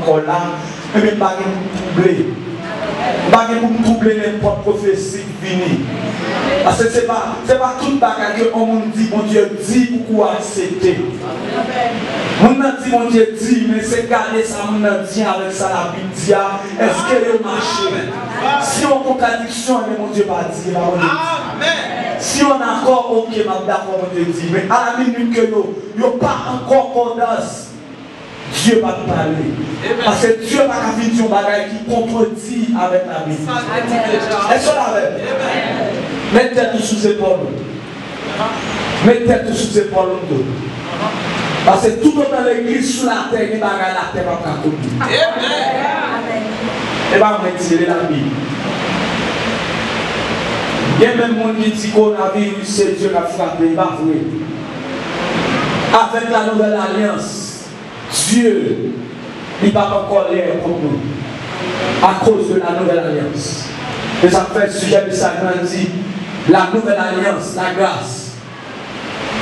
encore là, et bien, pas de troubler. Pas de troubler n'importe prophétie qui vient. Parce que ce n'est pas tout le bagage que on dit, mon Dieu dit pourquoi accepter. On dit, mon Dieu dit, mais c'est garder ça, on dit avec ça la Bible dit, est-ce qu'elle est marché? Si on a contradiction, mon Dieu va dire, si on a encore, ok, je suis d'accord, mon Dieu dit, mais à la minute que nous n'avons pas encore condamné, Dieu va nous parler. Parce que Dieu va nous dire un bagage qui contredit avec la Bible. Est-ce qu'on l'avait? Mettez tout sous épaule. Mettez tout sous épaule. Parce que tout autant l'église sur la terre, il va regarder la terre va pas. Et va retirer la Bible. Il y a même monde qui dit qu'on a vu c'est Dieu qui a frappé, il va vrai. Avec la nouvelle alliance, Dieu, il va pas encore l'air contre nous. À cause de la nouvelle alliance. Et ça fait le sujet de ça dit, la nouvelle alliance, la grâce,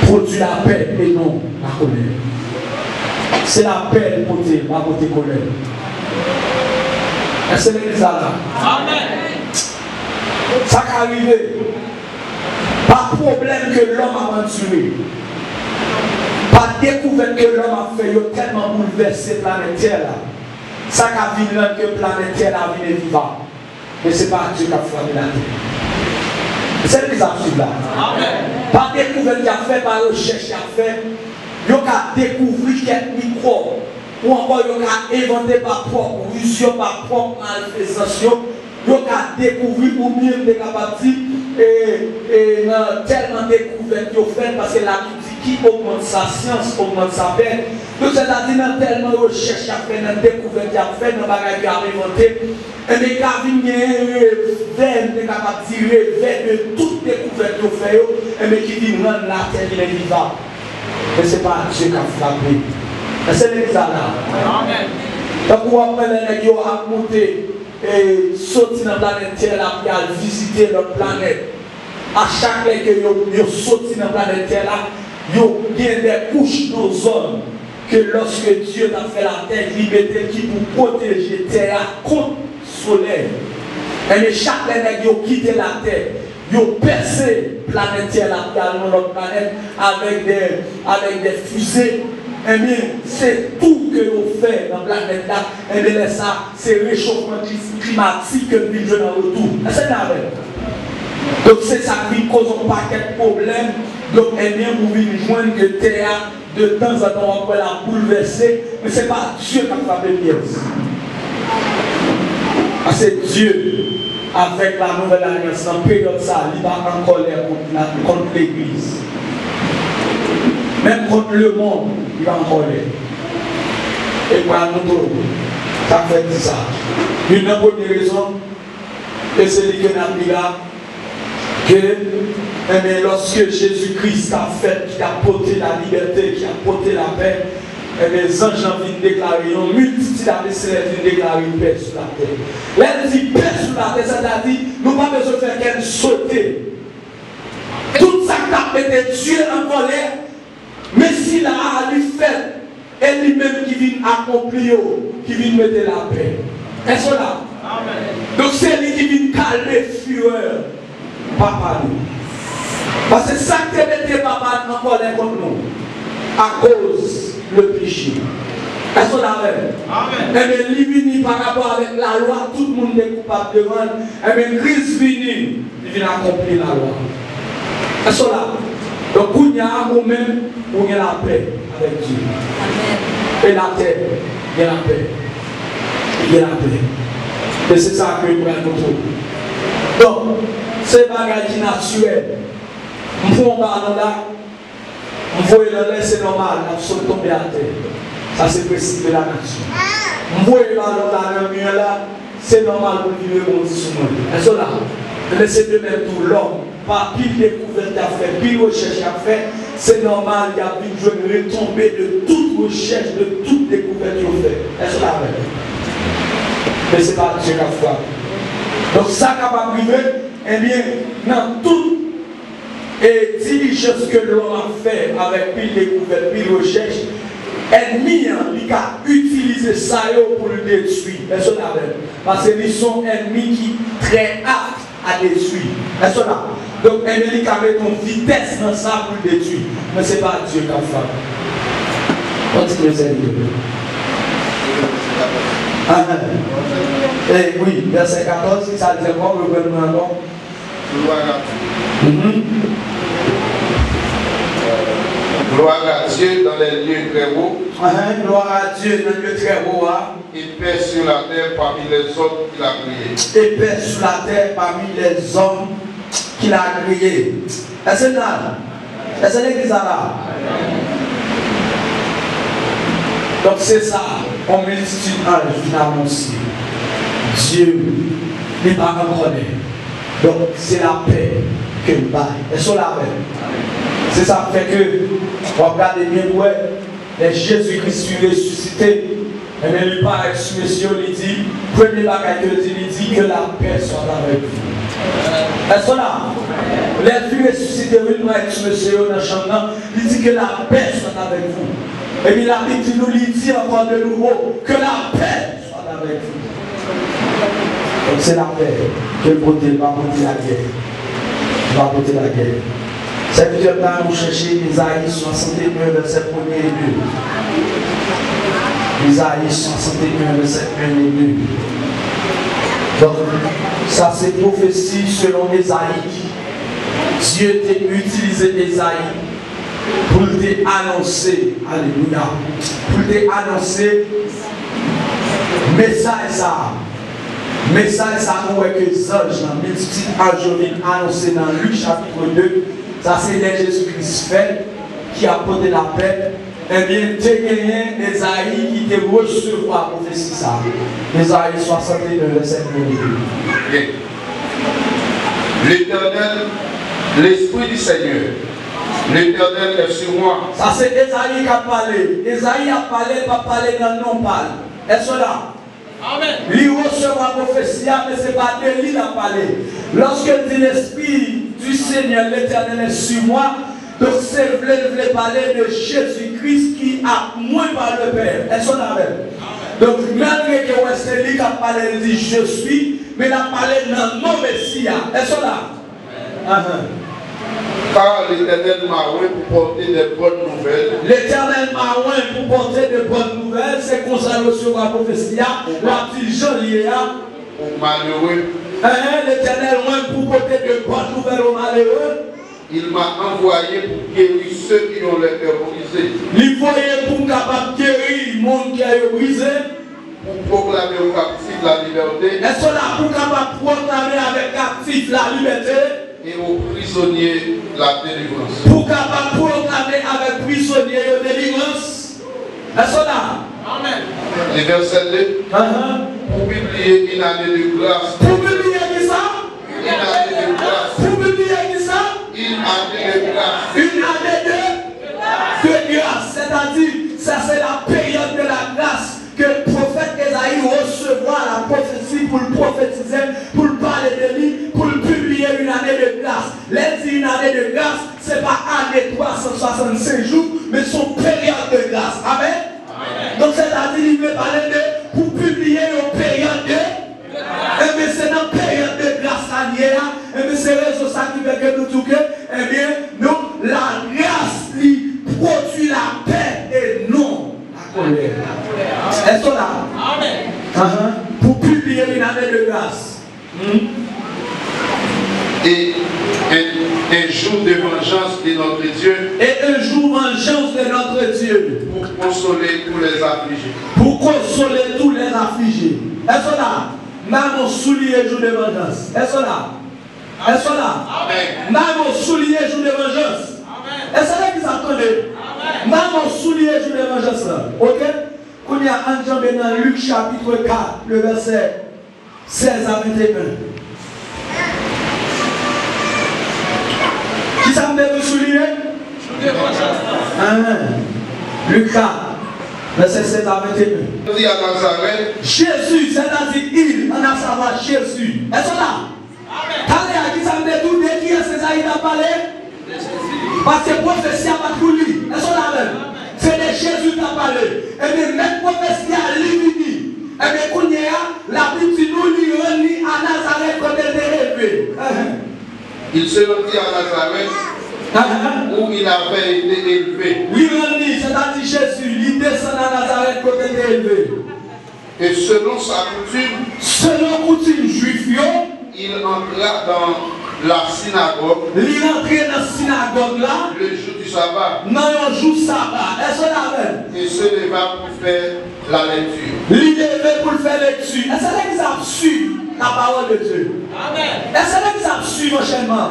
produit la paix et non la colère. C'est la paix pour la côté colère. Est-ce que l'église là? Amen. Ça qui arrive, pas de problème que l'homme a aventuré. Pas de découverte que l'homme a fait, il a tellement bouleversé la planète Terre là. Ça qui a vu que la planète Terre a vu vivant. Mais ce n'est pas Dieu qui a frappé la terre. C'est l'église là. Pas de découverte qu'il a fait, par recherche qu'il a fait, il a découvert quelques microbes. Ou encore il a inventé par propre vision, par propre manifestation. Il a découvert ou bien des capacités et tellement découvert qu'il a fait parce que la qui augmente sa science, augmente sa peine. Donc c'est-à-dire tellement de recherche qu'il a fait, dans découverte qu'il a fait, dans le bagage qu'il a inventé. Et les gars viennent des capacités de toute découverte qu'il a fait, et mais qui viennent rendre la terre qui est vivante. Mais ce n'est pas Dieu qui a frappé. C'est l'église là. Amen. Donc, on va les gens à monter et sortir dans la planète Terre là pour visiter notre planète. À chaque fois que vous sortez dans la planète Terre là, vous avez des couches d'ozone que lorsque Dieu a fait la terre, il mettait qui pour protéger la terre contre le soleil. Et mais chaque fois que vous quittez la terre, vous percez la planète Terre là, dans notre planète avec des fusées. Eh bien, c'est tout que vous faites dans la planète là. Eh bien, ça, c'est le réchauffement climatique que nous vivons dans le retour. Est-ce que c'est donc, c'est ça qui cause un paquet de problèmes. Donc, eh bien, vous venez joindre que terre de temps en temps, on peut la bouleverser. Mais ce n'est pas Dieu qui a frappé Pierre. C'est Dieu, avec la nouvelle alliance, dans la période ça, il va en colère contre l'Église. Même contre le monde, il va en colère. Et pour nous, ça fait ça. Une bonne raison, et c'est ce que nous avons dit là, que lorsque Jésus-Christ a fait, qui a porté la liberté, qui a porté la paix, les anges viennent déclarer, une multitude de célestes viennent déclarer une paix sur la terre. Là, elle dit paix sur la terre, c'est-à-dire, nous n'avons pas besoin de faire qu'elle sauter. Tout ça qui a été Dieu en colère, mais s'il a lui fait, et lui-même qui vient accomplir, qui vient mettre la paix. Est-ce que là? Donc c'est lui qui vient calmer fureur. Papa nous. Parce que ça qui mettait papa en colère contre nous, à cause le péché. Est-ce qu'on a fait? Et bien, il vient par rapport avec la loi, tout le monde est coupable devant. Et bien, Christ vient, il vient accomplir la loi. Est-ce qu'on a? Donc, il y a nous-mêmes, il y a la paix avec Dieu. Et la terre, il y a la paix. Il y a la paix. Et c'est ça que nous avons. Donc, c'est un bagage qui est naturel. On prend un ballon là, on voit le lait, c'est normal, on saute tomber à terre. Ça, c'est le principe de la nature. On voit le ballon là, le mur là, c'est normal pour vivre le monde sous moi. Est-ce que là, laissez de même tout l'homme, pas pile découverte à faire, pile recherche à faire, c'est normal, il y a une retombée de toute recherche, de toute découverte qu'on fait. Est-ce que là, mais ce n'est pas Dieu qui a fait. Donc, ça qui va arriver, eh bien, dans toute diligence que l'on a fait avec pile découverte, pile recherche, Ennemi, il a utilisé ça pour le détruire. Parce qu'ils sont ennemis qui sont très aptes à détruire. Donc, ennemi qui a mis une vitesse dans ça pour le détruire. Mais ce n'est pas Dieu qui a fait. Continuez, Seigneur. Oui, verset 14, ça dit quoi, le gouvernement? Gloire à Dieu dans les lieux très hauts. Gloire à Dieu dans les lieux très hauts. Et paix sur la terre parmi les hommes qu'il a créés. Et paix sur la terre parmi les hommes qu'il a créés. Est-ce que là? Est-ce que l'église là? Donc c'est ça, on multitude d'anges annoncé. Dieu n'est pas encore né. Donc c'est la paix que nous baille. Est-ce que la paix? C'est ça qui fait que, on regarde bien, les Jésus-Christ ressuscité, et bien il parle avec ce monsieur, il dit, premier bagage que il dit que la paix soit avec vous. Est-ce que là, les filles ressuscitées, il parle avec ce monsieur dans la chambre, il dit que la paix soit avec vous. Et puis la Bible nous dit encore de nouveau que la paix soit avec vous. Donc c'est la paix que le côté va porter la guerre. Va porter la guerre. C'est que là, nous cherchons Isaïe 61, verset 1 et 2. Isaïe 61, verset 1 et 2. Donc, ça c'est prophétie selon Isaïe. Dieu t'a utilisé Isaïe pour t'annoncer, alléluia, pour t'annoncer message ça. Message ça, nous voyons que les anges, dans le multitude anges, annoncé dans Luc chapitre 2. Ça c'est Jésus-Christ fait qui a porté la paix. Eh bien, tu as gagné Esaïe qui te recevoir pour faire ça. Esaïe 61, verset 1. L'Éternel, l'Esprit du Seigneur, l'Éternel est sur moi. Ça c'est Esaïe qui a parlé. Esaïe a parlé, pas parler dans le non-parle. Est-ce là? Amen. Il recevra la prophétie, mais ce n'est pas de lui qui a parlé. Lorsque dit l'Esprit du Seigneur, l'Éternel est sur moi, donc c'est voulait parler de Jésus-Christ qui a moins par le Père. Est-ce qu'on a même? Donc malgré que c'est lui qui a parlé, il dit je suis, mais il a parlé dans mon Messie. Est-ce qu'on a? Car l'Éternel m'a oint pour porter de bonnes nouvelles. L'Éternel m'a oint pour porter de bonnes nouvelles. C'est qu'on s'en reçoit la prophétie. La petite Jolie. Aux malheureux. L'Éternel oint pour porter de bonnes nouvelles aux malheureux. Il m'a envoyé pour guérir ceux qui ont le cœur brisé. Il voyait pour capable guérir le monde qui a brisé. Pour proclamer aux captifs la liberté. Est-ce qu'on a pour capable proclamer avec captifs la liberté? Et aux prisonniers la délivrance. Pour capable proclamer avec prisonniers la délivrance. Est-ce qu'on a? Amen. Les versets 2. Pour publier une année de grâce. Pour publier qui ça? Une année de grâce. Pour publier qui ça? Une année de grâce. Une année de grâce. C'est-à-dire, ça c'est la période de la grâce que le prophète Esaïe recevra la prophétie pour le prophétiser, pour le parler de lui, pour le publier une année de grâce. L'année une année de grâce, ce n'est pas année 365 jours, mais son période de grâce. Amen. Amen. Donc c'est-à-dire, il veut parler de pour publier une période de grâce. Et bien c'est dans la période de grâce alliée, et bien c'est raison ça qui fait que nous tout que, eh bien, nous, la grâce lui produit la paix et non la colère. Est-ce qu'on a? Amen. Pour publier une année de grâce. Et un jour de vengeance de notre Dieu. Et un jour vengeance de notre Dieu. Pour consoler tous les affligés. Pour consoler tous les affligés. Est-ce qu'on a? Même au soulier jour de vengeance. Est-ce qu'on a? Est-ce qu'on a? Amen. Même au soulier jour de vengeance. Amen. Est-ce que vous entendez? Amen. Même au soulier jour de vengeance. Ok? Quand il y a un jambe dans Luc chapitre 4, le verset 16 à 21. Qui ça me dit de souligner? Luc 4, verset 16 à 21. Jésus à Nazareth. Jésus, c'est-à-dire il, on a savoir Jésus. Est-ce que là? Allez, à qui ça me dit tout de qui est-ce que ça a parlé? Parce que prophétie a pas pour lui. Est-ce que là même? C'est de Jésus qui a parlé. et bien même prophétie à l'Ivini. Et bien qu'on y a, la Bible dit nous lui remis à Nazareth quand elle est élevée. Il se rendit à Nazareth où il avait été élevé. Lui remis, c'est-à-dire Jésus, il descend à Nazareth quand elle est élevée. Et selon sa coutume, juif, il entra dans la synagogue. Il entrait dans la synagogue là. Le jour du sabbat. Non, le jour sabbat. Est-ce que la et se leva pour faire la lecture. Il levait pour faire lecture. Est-ce que vous avez su la parole de Dieu? Amen. Est-ce que vous avez su l'enchaînement?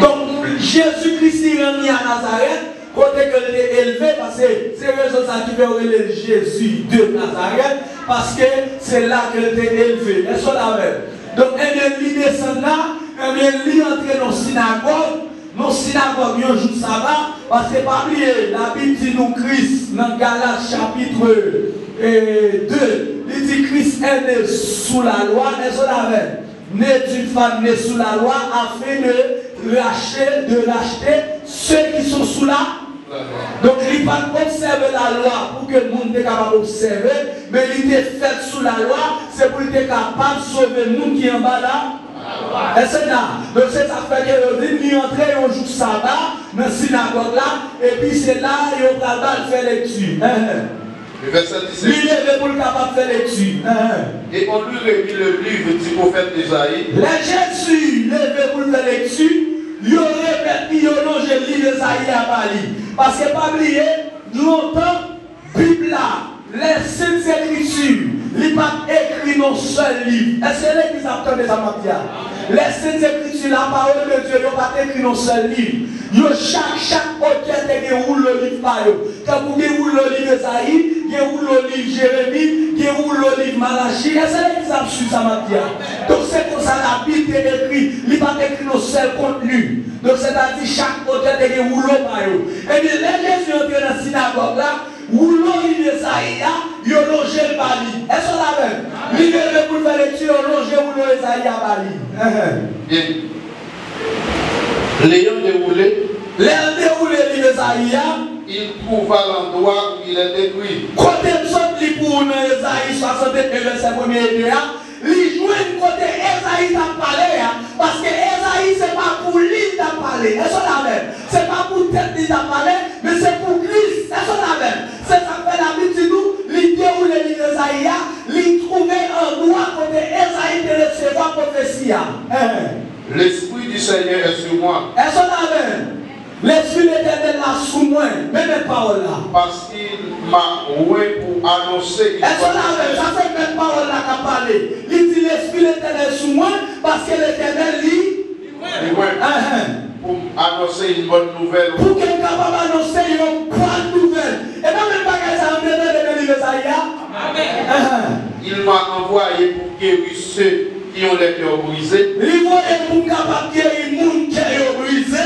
Donc Jésus-Christ est remis à Nazareth. Côté que il est élevé, parce que c'est raison ça qui fait le Jésus de Nazareth, parce que c'est là qu'il était élevé. Est-ce que la même? Donc, il descend là, il entre dans la synagogue. Dans la synagogue, il joue sabbat, parce que pas oublier, la Bible dit nous Christ, dans Galates chapitre 2, il dit Christ est né sous la loi, est-ce que la même? Né d'une femme née sous la loi, afin de racheter ceux qui sont sous la. Donc il n'a pas observé la loi pour que le monde soit capable d'observer, mais il était fait sous la loi, c'est pour être capable de sauver le monde qui est en bas là. Et c'est là. Donc c'est ça fait qu'il est entré un jour sabbat dans la synagogue là, et puis c'est là qu'il va faire lecture. Le verset 17. Il est pour le capable de faire lecture. Et on lui remit le livre du prophète Isaïe. Les Jésus levé pour faire lecture. Il aurait répété, il aurait le livre d'Esaïe à Bali. Parce que, pas oublier, longtemps, Bible là, les Saintes Écritures, il n'a pas écrit dans seul livre. Est-ce que l'église a entendu ça, Mathia? Les Saintes Écritures, la parole de Dieu, il n'a pas écrit dans seul livre. Chaque auteur a le livre par eux. Quand vous avez le livre d'Esaïe, vous avez le livre Jérémie, vous avez le livre Malachie. Est-ce que l'église a su ça, Mathia? Donc c'est comme ça la Bible est écrite. Il n'a pas écrit dans seul contenu. Donc c'est-à-dire chaque auteur a le rouleau par eux. Et bien, les Jésus sont entrés dans la synagogue là. Rouleau d'Esaïe, il a logé le Bali. Est-ce que la même? Il est pour faire lecture, il a logé rouleau d'Esaïe à Bali. Bien. L'ayant déroulé, l'Esaïe, il trouva l'endroit où il est écrit. Côté de sorte pour Esaïe 61, verset 1er et 2, il joue une côté Esaïe t'a parlé, parce que Esaïe c'est pas pour lui t'a parlé. Est-ce que la même? C'est pas pour tête qui t'a parlé, mais c'est pour Christ. Est-ce que la même? C'est ça fait la Bible de nous, il déroule l'Esaïe, il trouvait un endroit côté Esaïe de recevoir prophétie. L'Esprit du Seigneur est sur moi. Est-ce que la même? L'Esprit de l'Éternel là sous moi, même les paroles là. Parce qu'il m'a oué pour annoncer. Est-ce que la même? Ça fait même parole là qu'a parlé. Il dit l'Esprit de l'Éternel sous moi, parce que l'Éternel lit. Pour annoncer une bonne nouvelle. Pour qu'il soit capable d'annoncer une bonne nouvelle. Et pas même pas que ça en dedans de l'Église Amen. Il m'a envoyé pour guérir ceux qui ont les cœurs brisés. Il m'a envoyé pour capable guérir les gens qui ont brisé.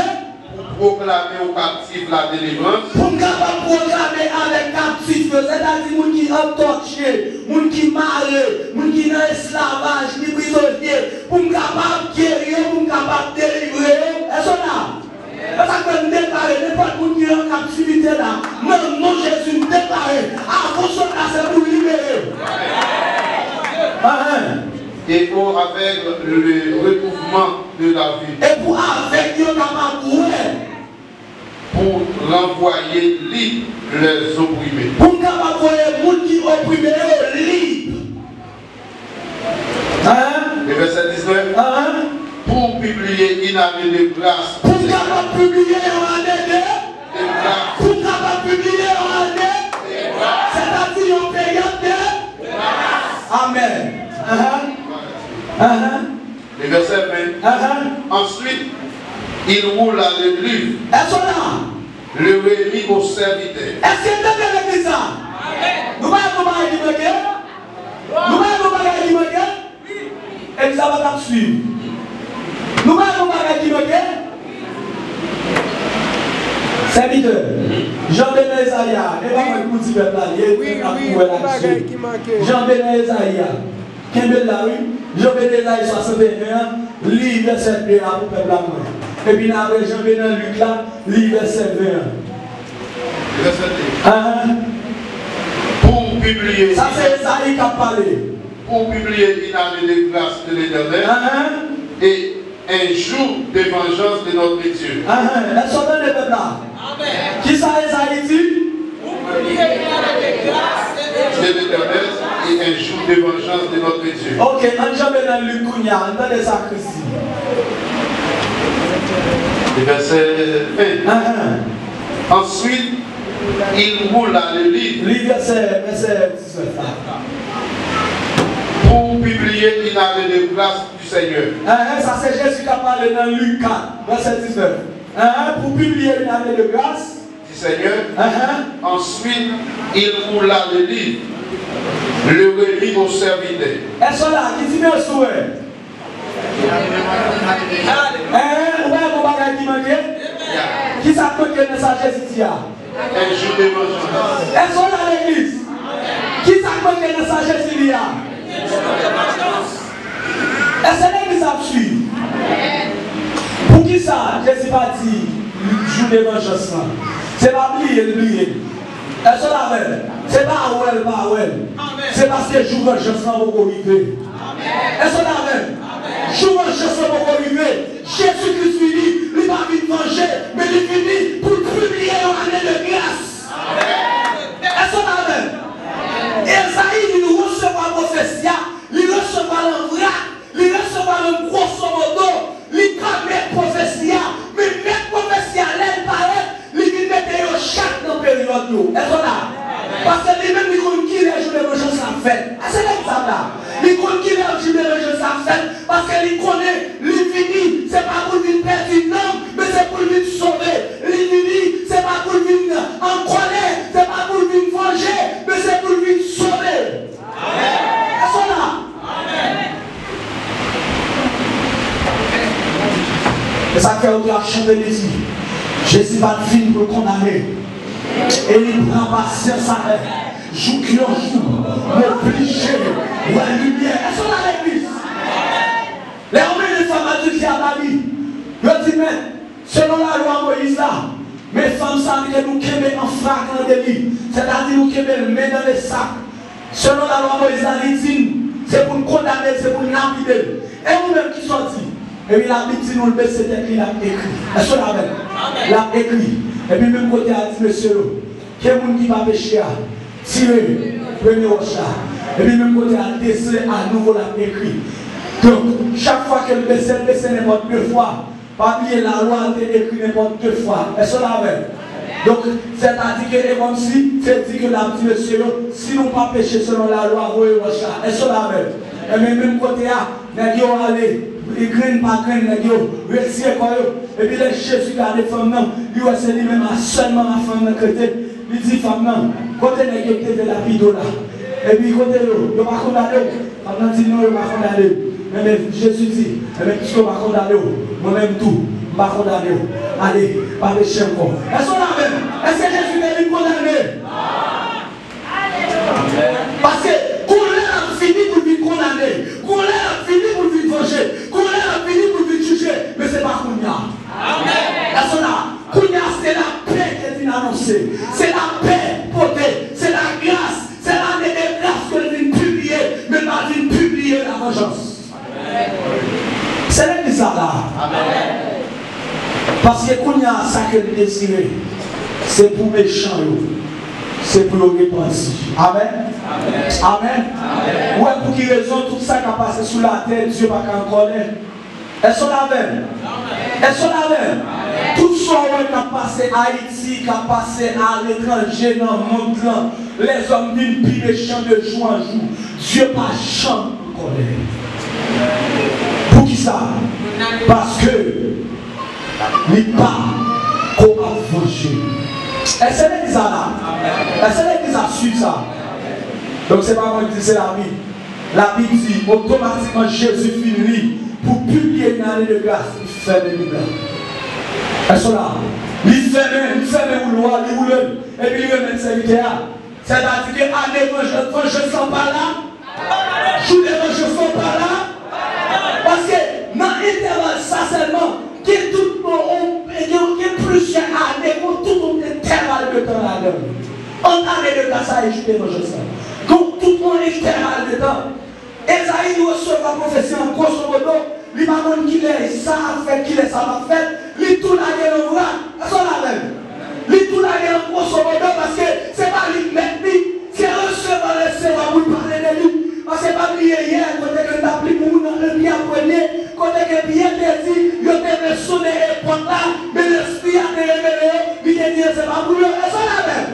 Pour proclamer aux captifs la délivrance. Pour capable proclamer avec captifs, c'est-à-dire les gens qui ont torché, les gens qui marrent, les gens qui sont en esclavage, les prisonniers. Pour capable guérir, pour capable délivrer. Est-ce que là? Parce que nous déclarons, n'importe qui est en captivité là, même non Jésus nous déclarons, avant son cas c'est pour libérer. Et pour avec le recouvrement de la vie. Et pour avec Dieu capable pour renvoyer libre les opprimés. Pour capable envoyer les gens qui opprimés libres. Le verset 19. Pour publier une année de grâce. Pour capable publier en année de grâce. Pour capable publier en année de grâce. C'est-à-dire en période de grâce. Amen. Le verset 20. Ensuite, il roula le livre. Est-ce que là? Le remis au serviteur. Est-ce que vous avez l'église ça? Nous allons nous parler. Nous allons nous parler. Et ça va suivre. Nous allons parler. Serviteur, Jean-Bénin Esaïa, et pas moi pour dire là, Jean-Bénin Esaïa, Kembel là, oui, Jean-Bénin Esaïa 61, livre verset 2 pour peuple à moi. Et puis après Jean-Bénin Luc là, livre verset 21. Verset 2. publier. Ça c'est Esaïe qui a parlé. Pour publier une année de grâce de l'Éternel et un jour de vengeance de notre Dieu. Est-ce qu'on a le peuple là? Qui ça Esaïe dit? Pour publier une année de grâce de l'Éternel et un jour de vengeance de notre Dieu. Ok, on jamais dans le Kounia, on entend ça Christi. Le verset 20. Ensuite, il roula le livre. Le verset 19. Pour publier une année de grâce du Seigneur. Ça c'est Jésus qui a parlé dans Luc 4, verset 19. Pour publier une année de grâce du Seigneur. Ensuite, il roula le livre. Le relit au serviteur. Est-ce que là, qui dit bien souhait? Ouais, mon bagage qui manque. Qui s'appelle le message ici? Un jour de vengeance. Est-ce qu'on a l'église? Qui s'appelle le message ici? Est-ce que l'église a suivi? Pour qui ça? Jésus va dire jour de vengeance. C'est pas oublier. Est-ce qu'on a fait? C'est pas ouais, pas ouais. C'est parce que jour de vengeance va arriver. Est-ce qu'on a fait? Jour de vengeance va arriver. Jésus-Christ finit, il va venir manger, mais il finit pour publier une année de grâce. Est-ce qu'on a fait? Esaïe, il nous recevra la prophétie, il recevra le vrai, il recevra le grosso modo, il va mettre prophétie, mais mettre prophétie à l'aide par elle, il va mettre chaque dans la période. Est-ce qu'on a? Parce que lui-même, il compte qui les jours de vengeance a fait. C'est l'exemple là. Il compte qui les jours de vengeance a fait. Parce qu'il connaît l'infini. C'est pas pour venir perdre une âme, mais c'est pour venir sauver. L'infini, c'est pas pour venir en colère. C'est pas pour venir venger, mais c'est pour venir sauver. Est-ce qu'on a? Et ça fait autre chanter ici. Jésus va venir pour le condamner. Et il prend patience à elle. Jour qui en jour, l'obligé, la lumière. Est-ce qu'on a l'église? Les hommes et les femmes adultes qui ont la vie. Je dis, mais selon la loi Moïse là, mes femmes savent que nous quémons en fragment de vie. C'est-à-dire nous quémons le main dans les sacs. Selon la loi Moïse là, il dit, c'est pour nous condamner, c'est pour nous lapider. Et nous-mêmes qui sommes dit, et puis la Bible dit nous le baisser écrit, il a écrit. Est-ce qu'on a fait? Il a écrit. Et puis même côté a dit, monsieur, quel monde qui va pécher, tirer, premier chat. Et puis même côté a décelé à nouveau la écrit. Donc, chaque fois qu'elle baisse n'importe deux fois. Pas oublier la loi a été écrite n'importe deux fois. Est-ce qu'on a fait? Donc, c'est-à-dire que c'est comme si, c'est dit que la petite monsieur, si nous pas péché selon la loi, est-ce qu'on a fait? Et même côté a, nous allons aller. Il graine par graine, et puis les Jésus qui a des femmes, il va se dire même seulement ma femme chrétienne. Il dit femme, côté négatif de la vie là. Et puis côté il va condamner. Femme dit non, il va condamner. Mais Jésus dit, puisque je vais condamner, moi-même tout, je vais condamner. Allez, pas pécher encore. Est-ce qu'on a même? Est-ce que Jésus est venu condamner? Parce que colère a fini pour lui condamner. Colère a fini pour lui venger. Colère a fini pour lui juger. Mais ce n'est pas Kounia. Est-ce qu'on a? Kounia, c'est la paix qui est annoncée. C'est la paix portée. C'est la grâce. C'est l'année de grâce que vient publier. Mais pas vient publier la vengeance. C'est l'église là. Parce que Kounia, ça que le désiré, c'est pour méchants. C'est pour le repentir. Amen. Amen. Ouais, pour qui raison tout ça qui a passé sous la terre, Dieu va qu'en colère. Est-ce qu'on avait? Est-ce qu'on avait? Tout ce qui a passé à Haïti, qui a passé à l'étranger, dans le monde, les hommes viennent plus méchants de jour en jour. Dieu pas chante en colère. Pour qui ça? Parce que il pas qu'on a venger. Est-ce que l'église a là? Est-ce que l'église a su ça? Donc c'est pas moi qui dis, c'est la Bible. La Bible dit automatiquement Jésus finit pour publier une année de grâce. Il fait des miracles. Est-ce que là? Il fait des loi, il roule. Et puis il remet ses serviteurs. C'est-à-dire que année je ne sens pas là. Jour de je ne sens pas là. Parce que dans l'intervalle, ça seulement, qui est tout plusieurs années pour tout un intervalle de temps là-dedans. En année de grâce, ça est juste de vengeance. monde littéral dedans. Esaïe reçoit la prophétie en grosso modo. Il va dire qu'il est ça a fait, qu'il est ça a fait. Il tourne la gueule au bras. C'est ça la même. Il tourne la gueule en grosso modo parce que c'est pas lui mettre lui. C'est recevoir le Seigneur pour parler de lui. Parce que c'est pas lui hier, quand il a appelé pour nous dans le bien premier, quand il a bien dit, il a sonné et prendre là, mais l'esprit a été révélé, il a dit c'est pas pour lui. C'est ça la même.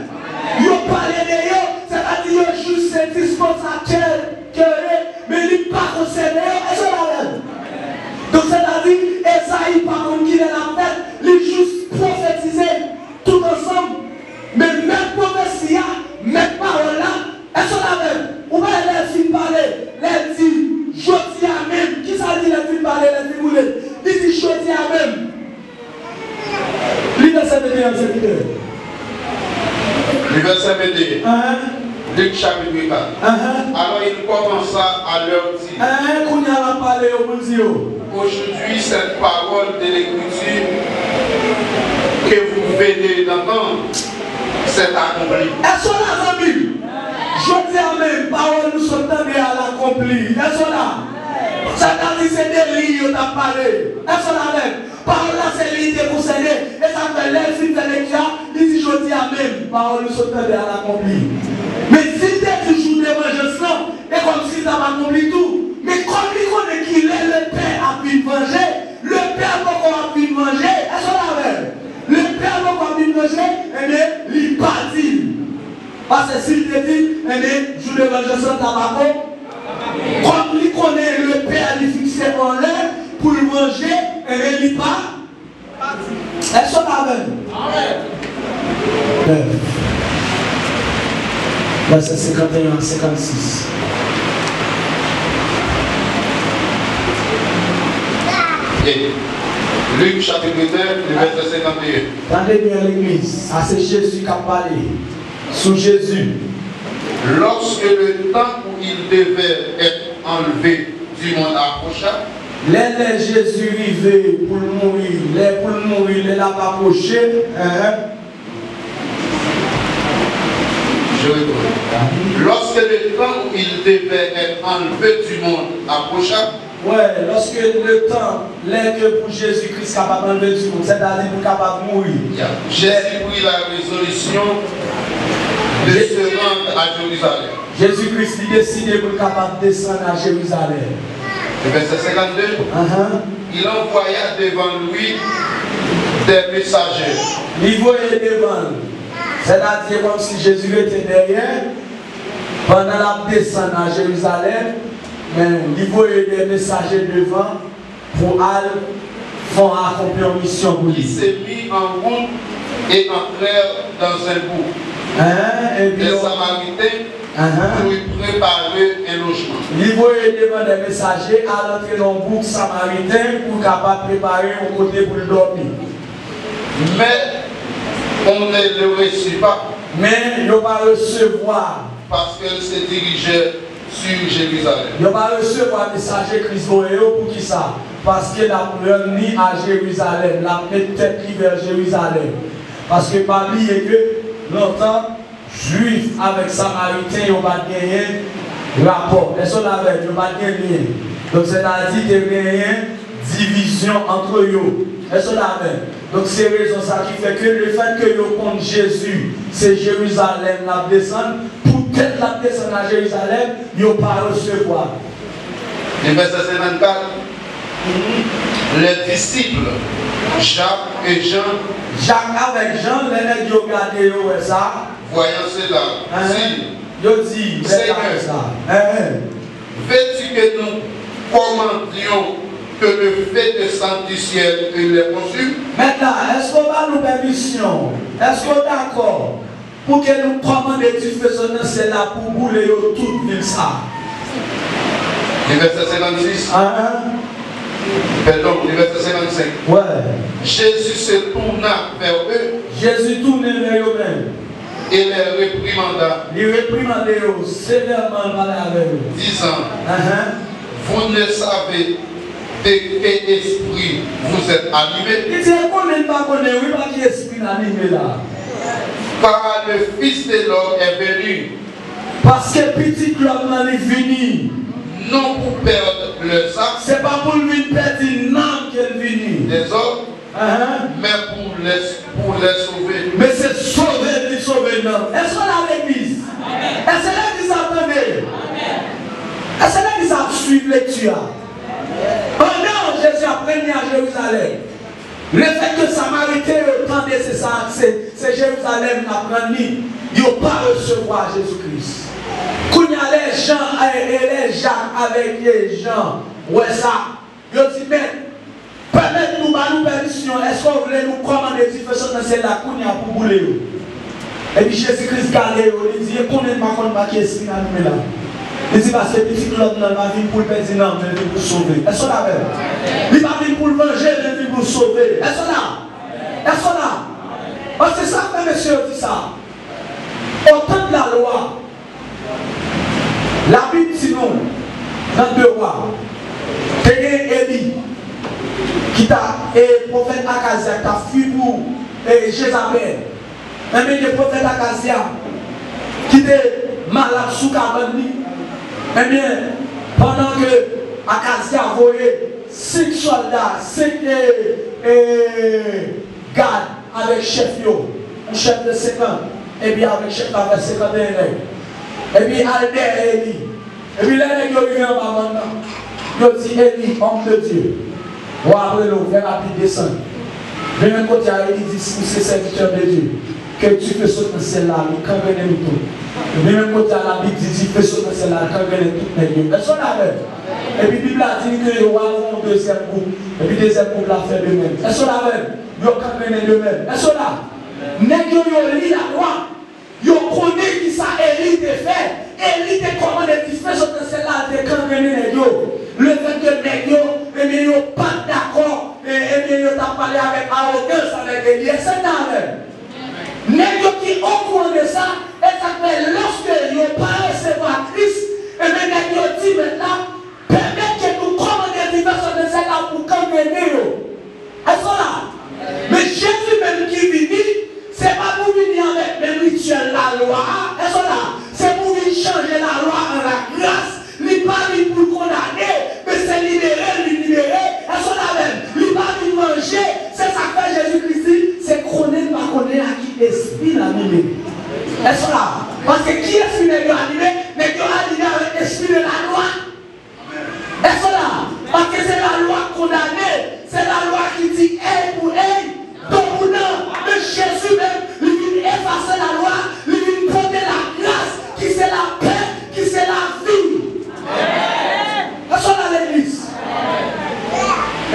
Il a parlé de lui, c'est-à-dire juste c'est dispensateur. Mais il n'est pas concerné, et c'est la même. Donc c'est-à-dire, Esaïe, par contre, qui est la tête, il juste prophétisé tout ensemble. Mais même prophétie, même parole là, elles sont la même. Ou bien les filles parler, les dit, je dis à même. Qui ça dit les filles parler, les filles bouler? Il dit, je dis à même. Le verset 21, c'est vidéo. Le verset 21. Luc chapitre 4. Alors il commença à leur dire. Aujourd'hui, cette parole de l'Écriture que vous venez d'entendre, c'est accompli. Elles sont là, amis. Je dis à même, parole nous sommes tombés à l'accompli. Elles sont là. C'est-à-dire c'est des livres qui ont parlé. Elles sont là même. Parole là, c'est l'idée qui concernée. Et ça fait l'air, si c'est l'éclat, il dit je dis à même, parole nous sommes tombés à l'accompli. Mais si tu es toujours d'évangélisation, et comme si tu n'as pas accompli tout, mais comme il connaît qu'il est, le Père a pu venger, le Père a pu venger, est-ce qu'on a même? Le Père a pu venger, eh bien, il pas dit. Parce que s'il te dit, eh bien, jour d'évangélisation, tu n'as pas compris. Comme il connaît le Père, il fixe en l'air pour le venger, eh bien, il pas. Est-ce qu'on a même? Verset 51 à 56. Et Luc chapitre 9, le verset 51. Attendez bien l'église. Ah, c'est Jésus qui a parlé. Sous Jésus. Lorsque le temps où il devait être enlevé du monde approcha, les Jésus arrivé pour mourir, il n'a pas approché. Lorsque le temps où il devait être enlevé du monde approcha, ouais, lorsque le temps, que pour Jésus-Christ capable d'enlever du monde, c'est-à-dire pour capable de mourir. Jésus prit la résolution de se rendre à Jérusalem. Jésus-Christ a décidé pour capable de descendre à Jérusalem. Le verset 52, il envoya devant lui des messagers. Il voyait devant. C'est-à-dire comme si Jésus était derrière, pendant la descente à Jérusalem, il voyait des messagers devant pour aller faire accomplir une mission pour lui. Il s'est mis en route et entrèrent dans un bourg. Les Samaritains pour lui préparer un logement. Il voyait devant des messagers à l'entrée dans un bourg samaritain pour capable préparer un côté pour le dormir. Mais on ne le reçut pas. Mais il ne va pas recevoir. Parce qu'elle se dirigeait sur Jérusalem. Il ne va pas recevoir des messagers Christ pour qui ça? Parce qu'il a venu à Jérusalem. Il a mis tête vers Jérusalem. Parce que pas oublier que longtemps, Juifs avec Samaritains, ils n'ont pas gagné rapport. Ils sont là avec, ils n'ont pas gagné. Donc c'est-à-dire qu'il y a une division entre eux. Ils sont là avec. Donc c'est raison ça qui fait que le fait que nous compte Jésus, c'est Jérusalem la descente, pour peut-être la descente à Jérusalem, ils n'ont pas recevoir. Le verset 54, les disciples, Jacques et Jean, Jacques avec Jean, les nègres qui ont regardé ça, voyant cela, ils ont dit, Seigneur, veux-tu que nous commandions que le fait descendre du ciel et les consume? Maintenant, est-ce qu'on va nous permission? Est-ce qu'on est d'accord pour que nous commandions du feu sonner c'est là pour bouler toute ville ça? Le verset 56. Pardon, le verset 55. Ouais. Jésus se tourna vers eux. Jésus tourna vers eux-mêmes. Et les réprimanda. Il réprimandait sévèrement avec eux. Disant, vous ne savez de quel esprit vous êtes animés. Il dit, on n'est pas connu, oui, pas qui esprit animé là. Car le Fils de l'homme est venu Parce que petit l'homme est venu. Non pour perdre le sang. C'est pas pour lui perdre une âme qu'elle est venue. Des hommes. Mais pour les sauver. Mais c'est sauver l'homme. Est-ce qu'on a l'église? Est-ce que l'église attendait? Est-ce que l'église a suivi lecture? Pendant Jésus a venu à Jérusalem, le fait que Samaritains entendait c'est Jérusalem n'a pas mis, ils n'ont pas recevoir Jésus-Christ. Quand il y a les gens et les gens avec les gens, ouais ça, ils ont dit, mais permettez-nous nous permission, est-ce qu'on voulait nous commander de faire ça dans celle-là, qu'on y a pour bouler? Et puis Jésus-Christ galé, il dit, qu'on n'est pas contre ma qui est là. Il dit, parce que petit l'homme n'a pas vu pour le perdre, non, mais il pour sauver. Est-ce qu'on a même? Il n'a pas vu pour le venger, mais il pour sauver. Est-ce qu'on a? Est-ce qu'on a? Parce que c'est ça que monsieur dit ça. Au temps de la loi, la Bible dit nous, dans 2 rois, il y a Élie, qui t'a, et le prophète Akazia, qui a fui pour Jézabel. Mais le prophète Akazia, qui était malade sous Kabani, eh bien, pendant que Akazia voyait 5 soldats, 5 gardes avec chef, un chef de 50, et bien avec chef avec 51 nègres. Et puis Albert et Élie. Et puis les nègres viennent en bas maintenant. Ils dit Élie, homme de Dieu. Ou après l'eau, vers la pluie descendre. De même côté à Élie dit, c'est serviteur de Dieu. Que tu fais sauter celle-là, mais quand venez nous tout. De même côté à la Bible dit, fais sauter celle-là, quand venez toutes les dieux. Est-ce qu'on a fait? Et puis la Bible a dit que les rois vont au deuxième groupe. Et puis le deuxième groupe l'a fait de même. Est-ce qu'on a fait? Ils ont quand venez de même. Est-ce qu'on a? Nègres ont lu la loi. Ils connaissent qui ça Élie te fait. Élie te commande de faire sauter celle-là, de quand venez les dieux. Le fait que les nègres, eh bien, ils n'ont pas d'accord. Et bien, ils ont parlé avec arrogance avec Élie. C'est ça même. Nègres qui ont courant de ça, et ça fait lorsque ils n'ont pas recevoir Christ, et bien nègres dit maintenant, permettez que nous commandions des personnes de celle-là pour quand venir. Est-ce là? Mais Jésus même qui vit, c'est pas pour venir avec le rituel la loi. Est-ce là? C'est pour venir changer la loi en la grâce. Il n'est pas venu pour condamner, mais c'est libérer, Est-ce là même? Il n'est pas venu manger. C'est ça que Jésus-Christ, c'est connaître, pas connaître à qui esprit l'animé. Est-ce là? Parce que qui esprit n'est pas animé? N'est pas animé avec l'esprit de la loi. Est-ce là? Parce que c'est la loi condamnée. C'est la loi qui dit hey pour hey, donc pour non. Mais Jésus même, il vient effacer la loi, il vient porter la grâce, qui c'est la paix, qui c'est la vie. Est-ce là l'église?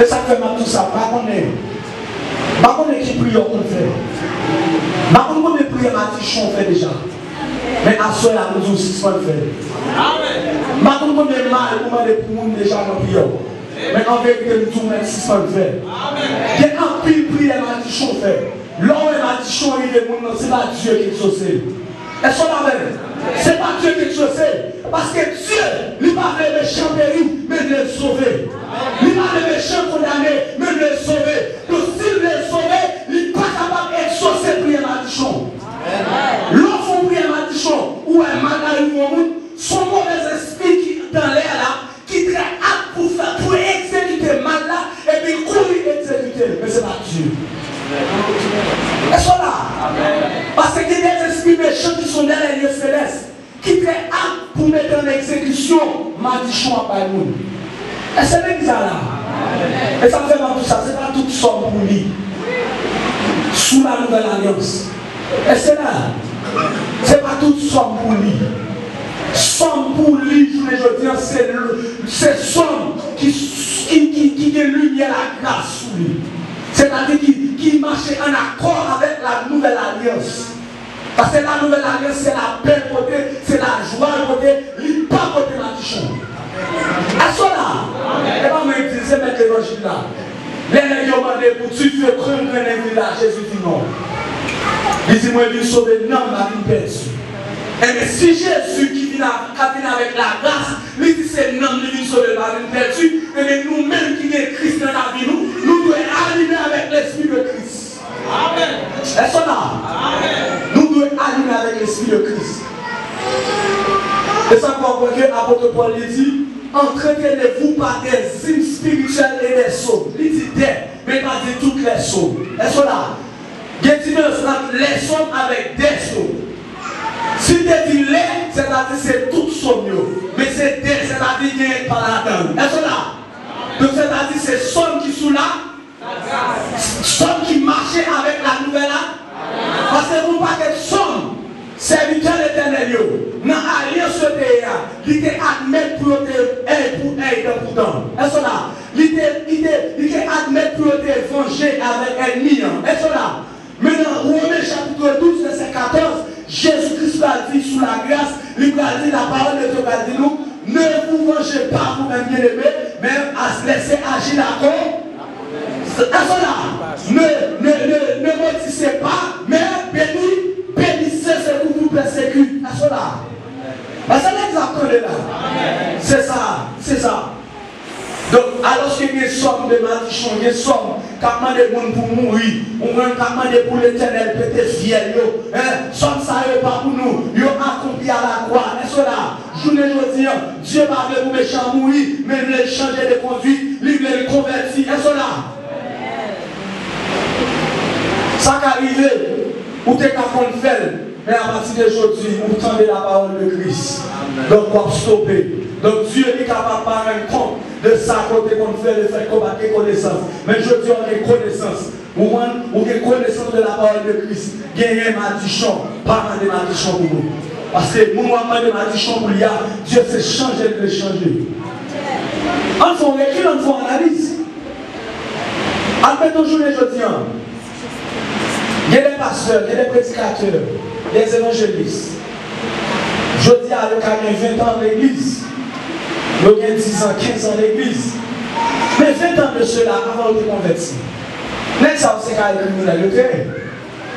Et ça fait mal tout ça. Par contre, qui prière qu'on fait. Par contre, combien de prières Matichon fait déjà? Mais à ce là, nous aussi, c'est ce qu'on fait. Par contre, combien de mal, combien de pour déjà dans prière? Mais en vérité, nous tous, même si c'est ce qu'on fait. Il y a un pile prière Matichon fait. L'homme et Matichon, il est bon, c'est pas Dieu qui est saucé. Est-ce qu'on a même? C'est pas Dieu qui est saucé. Parce que Dieu, il n'a pas fait méchant péri, mais il l'a sauvé. Il n'a pas fait méchant condamné, mais il l'a sauvé. Donc s'il l'a sauvé, il n'est pas capable d'exaucer prière Matichon. Lorsqu'on prie Matichon, ou un mal arrive au monde, son mauvais esprit qui dans l'air là, qui est très apte pour exécuter mal là, et puis courir exécuter. Mais c'est pas Dieu. Est-ce qu'on a? Parce qu'il y a des esprits méchants qui sont dans les lieux célestes, qui sont très aptes pour mettre en exécution Matichon à Païmoun. Et c'est l'église là. Et ça fait mal tout ça, c'est pas tout somme pour lui. Sous la nouvelle alliance. Et c'est là. C'est pas tout somme pour lui. Somme pour lui, je veux dire, c'est somme qui délugne la grâce sous lui. C'est-à-dire qui marche en accord avec la nouvelle alliance. Parce que la nouvelle alliance, c'est la paix côté, c'est la joie côté, il pas côté Matichon. À cela, et pas me dire, c'est mettre l'évangile là. Les nègres ont demandé pour tu fais prendre un évangile là, Jésus dit non. Il dit, moi, il sauver non, ma vie perdue. Et mais si Jésus qui vient avec la grâce, lui dit c'est non, il vient sauver ma vie perdue, et bien nous-mêmes qui sommes Christ dans la vie, nous devons aligner avec l'esprit de Christ. Amen. Est-ce qu'on a? Nous devons aligner avec l'esprit de Christ. Et ça comprend que l'apôtre Paul dit, entretenez-vous par des hymnes spirituels et des psaumes. Il dit des, mais pas dit toutes les psaumes. Est-ce que là? Il y a une différence entre les psaumes avec des psaumes. Si tu dis les, c'est-à-dire c'est tout psaume. Mais c'est des, c'est-à-dire qu'il n'y a pas la donne. Est-ce que là? Donc c'est-à-dire c'est psaume qui sont là. Psaume qui marchait avec la nouvelle âme. Parce que vous ne pouvez pas être psaume. Serviteur éternel, dans l'alliance de il était admis pour être pourtant. Est-ce que là? Il était admis pour être vengé avec ennemi. Est-ce que là? Maintenant, Romains chapitre 12, verset 14, Jésus-Christ a dit sous la grâce, il a dit la parole de Dieu a dit nous, ne vous vengez pas vous-même bien-aimés, même à se laisser agir d'accord. Est-ce que là? Ne maudissez pas, mais bénissez ce que vous persécutez. À cela. C'est l'exemple de là. C'est ça. C'est ça. Donc, alors qu'il y a des sommes de maldiction, des sommes qui demandent pour mourir, ou même qui demandent pour l'éternel, peut-être fiel, somme ça pas pour nous, ils ont accompli à la croix. Est-ce que là, journée aujourd'hui, Dieu va avec vous méchants mourir, mais il veut changer de conduite, il veut le convertir. Est-ce que là? Ça qui arrive, ou t'es capable de faire, mais à partir d'aujourd'hui, vous tendez la parole de Christ. Donc, on va stopper. Donc, Dieu est capable de prendre compte de ça côté qu'on fait, le fait qu'on va avoir connaissance. Mais je dis, on a connaissance. Ou avez connaissance de la parole de Christ. Gagner maldition, pas de maldition pour nous. Parce que nous avons de maldiction pour lui, Dieu s'est changé de le changer. En fait, on recule, on fait analyse. Admettons, aujourd'hui, je dis, il y a des pasteurs, il y a des prédicateurs, des évangélistes. Je dis à eux qu'il y a 20 ans dans l'église. Il y a 10 ans, 15 ans dans l'église. Mais 20 ans de cela, avant de convertir. N'est-ce pas c'est qu'à la criminalité?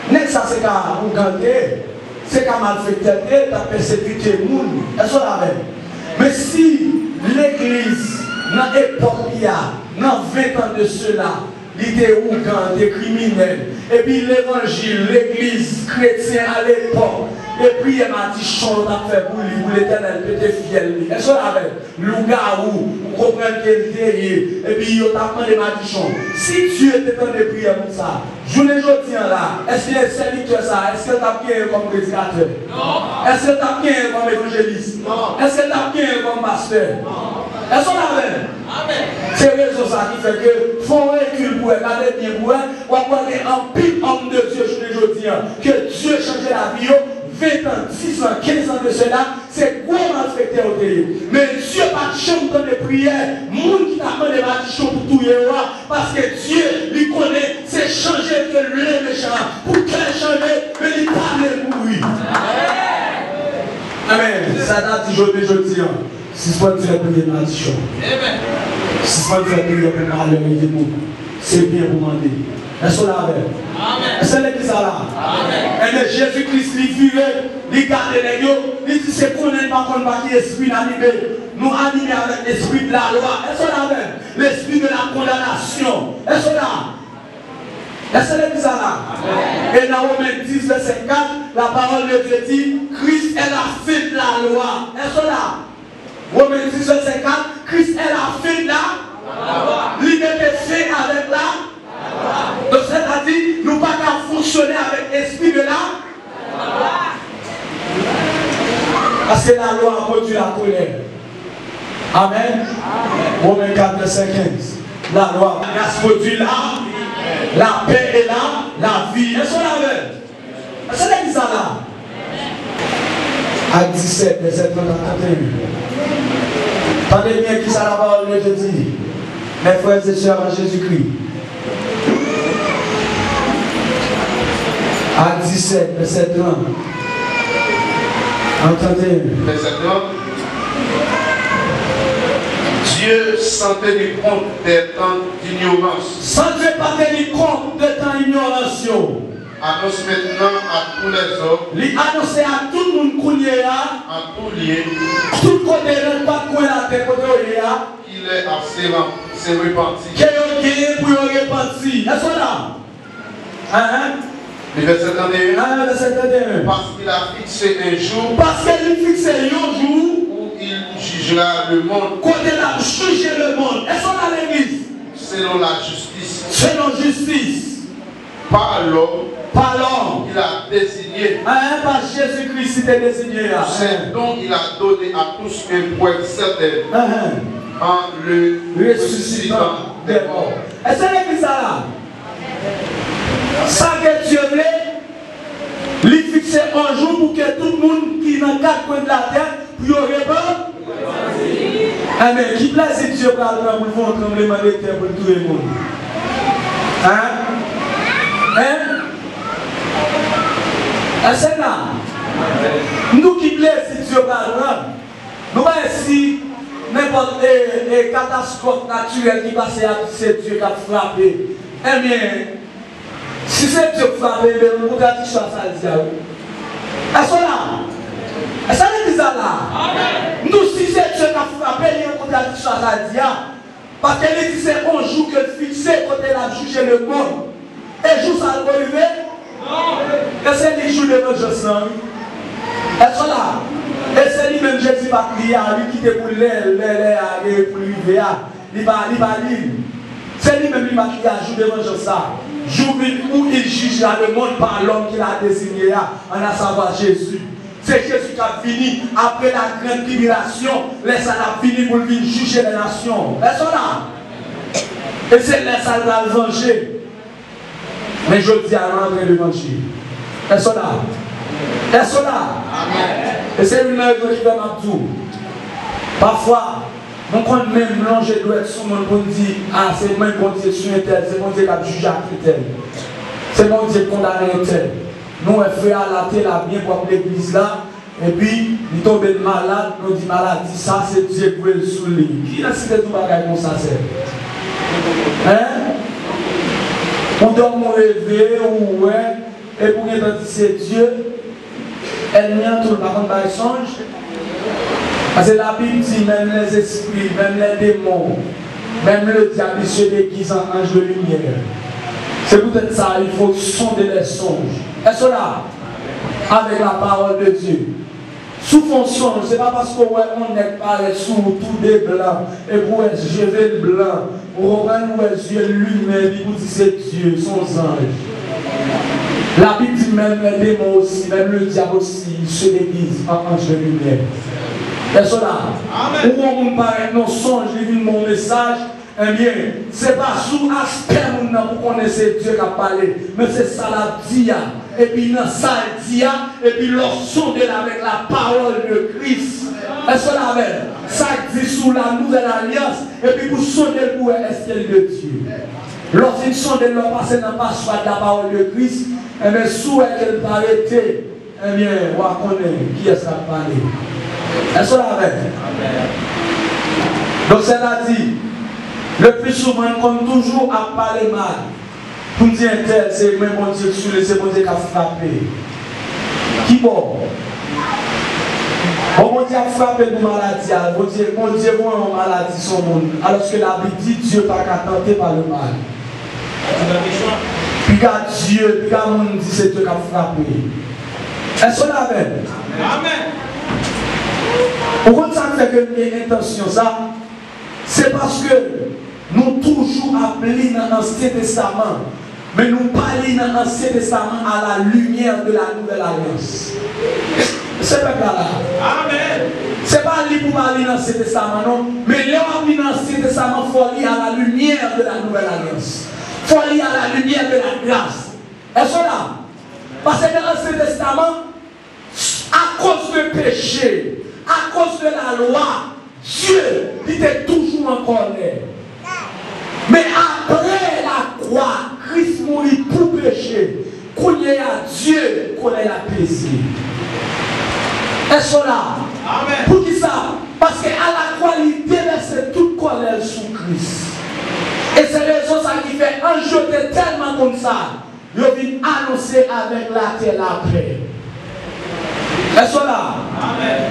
N'est-ce pas c'est qu'à ouganter? C'est qu'à malfecter, t'as persécuté le monde. Est-ce que la même? Mais si l'église, dans l'époque, il y a, dans 20 ans de cela, il était ougan, des criminels. Et puis l'évangile, l'église chrétienne à l'époque, et puis il m'a dit, change à faire pour lui, pour l'éternel, peut-être fiel. Est-ce que avec loup-garou, vous comprenez qu'il était, et puis il t'a demandé ma dit, si Dieu était en de prier pour ça, je ne dis là, est-ce qu'il est serviteur ça? Est-ce que tu as bien comme prédicateur? Non. Est-ce que tu as bien comme évangéliste? Non. Est-ce que tu as bien comme pasteur? Non. Est-ce qu'on a même? Amen. C'est raison ça qui fait que faut un recul pour regarder bien pour eux, ou avoir un pile homme de Dieu, je ne dis que Dieu change la vie. 20 ans, 10 ans, 15 ans de cela, c'est quoi malfecté au pays. Mais Dieu pas de chambre dans les prières, monde qui t'a demandé de chambre pour tout parce que Dieu lui connaît, c'est changer que le méchant. Pour qu'elle change, mais il parle pour lui. Amen. Ça date aujourd'hui, je dis. Si c'est pas de faire prier maldition. Si c'est pas de faire prier pour malheur, c'est bien pour demander. Est-ce qu'on l'a avec? Est-ce que l'église là? Et Jésus-Christ, il vivait, il gardait les yeux, il dit c'est qu'on n'est pas qu'on va qui esprit animé. Nous animés avec l'esprit de la loi. Est-ce qu'on l'a avec? L'esprit de la condamnation. Est-ce qu'on l'a? Est-ce que l'église là? Et dans Romains 10, verset 4, la parole de Dieu dit Christ est la fin de la loi. Est-ce qu'on l'a? Romains 10, verset 4, Christ est la fin de la loi. Liberté fait avec la. Donc c'est-à-dire, nous ne pouvons pas fonctionner avec l'esprit de la loi. Parce que la loi a produit la colère. Amen. Romains 4, verset 15. La loi a produit la paix et la vie. Est-ce qu'on l'avait? Est-ce qu'on a dit ça là? À 17, verset 30 à 31. Attendez bien qui ça la parole de Dieu dit. Mes frères et sœurs en Jésus-Christ. À 17, verset 30. Entendez. Verset 30. Dieu sans tenir compte des temps d'ignorance. Sans Dieu pas tenir compte des temps d'ignorance. Annonce maintenant à tous les hommes. Il annonce à tout le monde qu'on est là. En tout lieu. Tout côté, pas de coin à terre, côté là. Qu'il est assez repenti. Qu'il est pour repentir. Est-ce qu'on a? Le verset 31. Verset 31. Parce qu'il a fixé un jour. Parce qu'il a fixé un jour. jugera le monde. Côté la juger le monde. Est-ce qu'on a l'église? Selon la justice. Selon justice. Par l'homme. Par l'homme. Il a désigné. Par Jésus-Christ, il est désigné. C'est donc il a donné à tous une preuve certaine. En le ressuscitant des morts. Est-ce que l'église là? Ça que Dieu voulait, lui fixer un jour pour que tout le monde qui est dans quatre coins de la terre, pour y répondre. Mais qui place Dieu pour le vent tremblement de terre pour tout le monde? C'est là. Nous qui plaisent Dieu par le nous voyons si n'importe quelle catastrophe naturelle qui passe, c'est Dieu qui a frappé. Eh bien, si c'est Dieu qui a frappé, nous avons dit ça à dire. Est-ce que là? Est-ce que l'église là? Nous, si c'est Dieu qui a frappé, nous avons dit ça à dire. Parce que l'église, c'est un jour que fixé côté la juger le monde. Et jour ça va arriver? Non. Et c'est les jours de vengeance. Est-ce que là? Et c'est lui-même Jésus va crier à lui qui était pour l'air, pour lui, il va lire. C'est lui-même qui va crier à jour de vengeance. Jour où il jugera le monde par l'homme qu'il a désigné, en a savoir Jésus. C'est Jésus qui a fini après la grande tribulation. Laisse a fini pour venir juger les nations. Est-ce que là? Et c'est laisse à la venger. Mais je dis à l'entrée de l'évangile. Est-ce que là? Est-ce que là? Et c'est une œuvre qui va m'abdou. Parfois, on compte même mélanger doit être sur mon bon Dieu. Ah, c'est moi bon Dieu sur un tel, c'est mon Dieu qui a jugé à tel. C'est mon Dieu qui a condamné un tel. Nous, on fait à la télé, bien pour l'église là. Et puis, il tombe malade, nous dit maladie, ça c'est Dieu pour le souligner. Qui a cité tout bagage comme ça c'est? Hein? On doit me lever, ou ouais, et pour que c'est Dieu, elle n'y a tout le monde par songe. Parce que la Bible dit même les esprits, même les démons, même le diable se déguise en ange de lumière. C'est peut-être ça, il faut sonder les songes. Est-ce là? Avec la parole de Dieu. Sous fonction, ce n'est pas parce qu'on est paré sous tout des blancs et pour je vais le blanc, on va nous yeux lui-même, il vous dit c'est Dieu, son ange. La Bible dit même les démons aussi, même le diable aussi, il se déguise en ange de lumière. Est-ce là? Où on paraît nos songes, il dit mon message. Eh bien, ce n'est pas sous aspect pour connaître Dieu qui a parlé, mais c'est ça la dia. Et puis, dans ça dia, et puis, leur sonde avec la parole de Christ. Est-ce que la même? Ça dit sous la nouvelle alliance, et puis, vous sondez pour est-ce qu'elle de Dieu. Lorsqu'ils sondent leur passé dans pas soit de la parole de Christ, et bien, sous qu'elle va arrêter, eh bien, on va connaître qui est-ce qui a parlé. Est-ce que la même? Donc, c'est-à-dire, le plus souvent, comme toujours, à parler mal. Pour dire tel, c'est moi mon Dieu sur les mon Dieu qui a frappé. Qui bon? Mon Dieu a frappé une maladie. Mon Dieu voit une maladie sur le monde. Alors que la Bible dit Dieu n'a pas tenté par le mal. Puis quand Dieu, puis quand on dit c'est Dieu qui a frappé. Est-ce qu'on a même? Amen. Pourquoi ça fait que mes intentions, ça? C'est parce que nous toujours appelés dans l'Ancien Testament, mais nous parlons dans l'Ancien Testament à la lumière de la Nouvelle Alliance. C'est pas là. Amen. C'est pas lui pour parler dans l'Ancien Testament, non, mais là, dans l'Ancien Testament, il faut lire à la lumière de la Nouvelle Alliance. Il faut lire à la lumière de la grâce. Est-ce là? Parce que dans l'Ancien Testament, à cause du péché, à cause de la loi, Dieu était toujours en colère. Mais après la croix, Christ mourit pour pécher. Qu'on y a Dieu, qu'on ait apaisé. Est-ce là? Amen. Pour qui ça? Parce qu'à la croix, il déversait toute colère sous Christ. Et c'est raison ça qui fait un jeter tellement comme ça. Il vient annoncer avec la terre la paix. Est-ce là? Amen.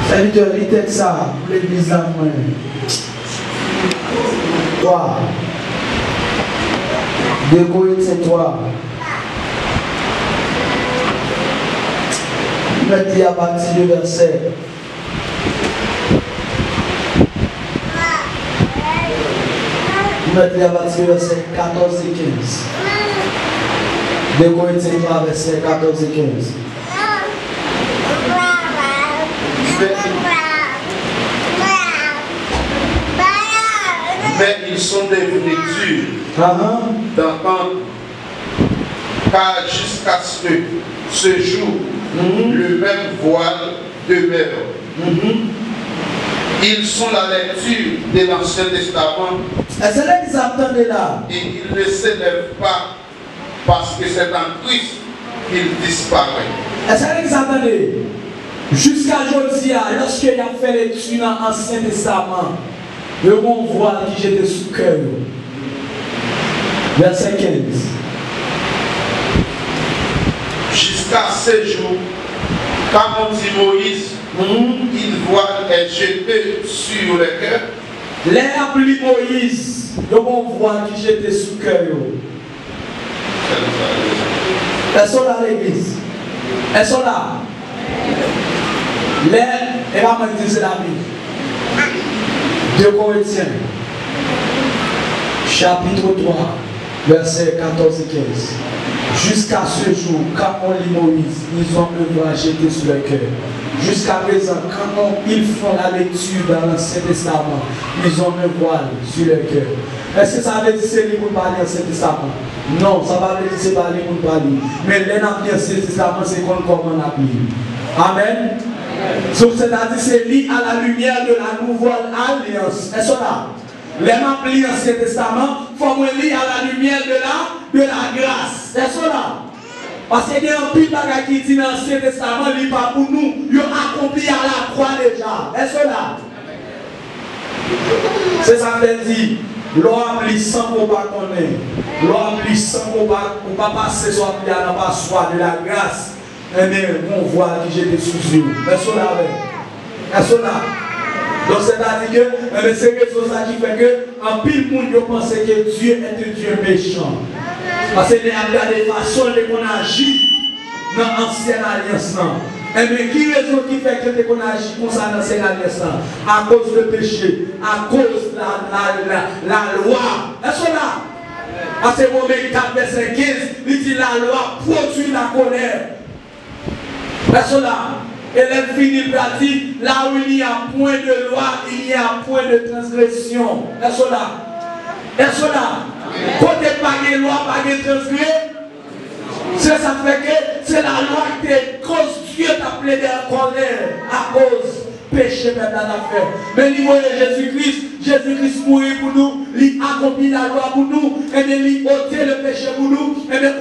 Serviteur, il était ça, l'église là, moi. Toi. 2 Corinthiens 3. mettez à partir du verset. Mettez à partir du verset 14 et 15. 2 Corinthiens 3, verset 14 et 15. Mais ils sont devenus durs d'entendre, car jusqu'à ce jour, le même voile demeure. Ils sont la lecture de l'Ancien Testament et ils ne s'élèvent pas parce que c'est en Christ qu'ils disparaissent. Est-ce que vous entendez? Jusqu'à aujourd'hui, lorsqu'il a fait l'étude dans l'Ancien Testament, le bon voile qui j'étais sous cœur. Verset 15. Jusqu'à ce jour, quand on dit Moïse, il voile est jeté sur le cœur. L'appli Moïse, le bon voile qui j'étais sous cœur. Elles sont là à l'église. Elles sont là. Et va me dire c'est la Bible. 2 Corinthiens, chapitre 3, versets 14 et 15. Jusqu'à ce jour, quand on lit Moïse, ils ont un voile jeté sur le cœur. Jusqu'à présent, quand ils font la lecture dans l'Ancien Testament, ils ont un voile sur le cœur. Est-ce que ça veut dire que c'est lui pour parler dans l'Ancien Testament? Non, ça ne veut pas dire que c'est pas lui pour parler. Mais l'Ancien Testament, c'est comment on applique. Amen. Donc c'est-à-dire c'est lié à la lumière de la nouvelle alliance. Est-ce là? Les applis l'Ancien Testament, il faut lier à la lumière de la grâce. Est-ce là? Parce qu'il y a un pile de qui dit dans l'Ancien Testament, il n'est pas pour nous, il a accompli à la croix déjà. Est-ce là? C'est ça que je dis. L'homme sans qu'on pas connaître. L'homme sans qu'on pas passer sur la pierre, pas soi de la grâce. Eh bien, on voit que j'étais sous yeux. Est-ce là? Est-ce là? Donc c'est-à-dire que c'est ça qui fait que en pile monde pense que Dieu est un Dieu méchant. Parce qu'il y a des façons qu'on agit dans l'ancienne alliance. Et bien, qui raison qui fait que qu'on agit comme ça dans l'ancienne alliance? À cause du péché, à cause de la loi. Est-ce là? À ce moment 4, verset 15, il dit la loi produit la colère. Est-ce là? Et elle finit par dire, là où il n'y a point de loi, il y a point de transgression. Est-ce là? Est-ce là? Côté pas de loi, pas de transgression. Ça fait que c'est la loi qui est cause Dieu t'a plaidé en colère à cause péché maintenant à faire. Mais il voyait Jésus-Christ mourir pour nous, il accomplit la loi pour nous, et il ôtait le péché pour nous, et bien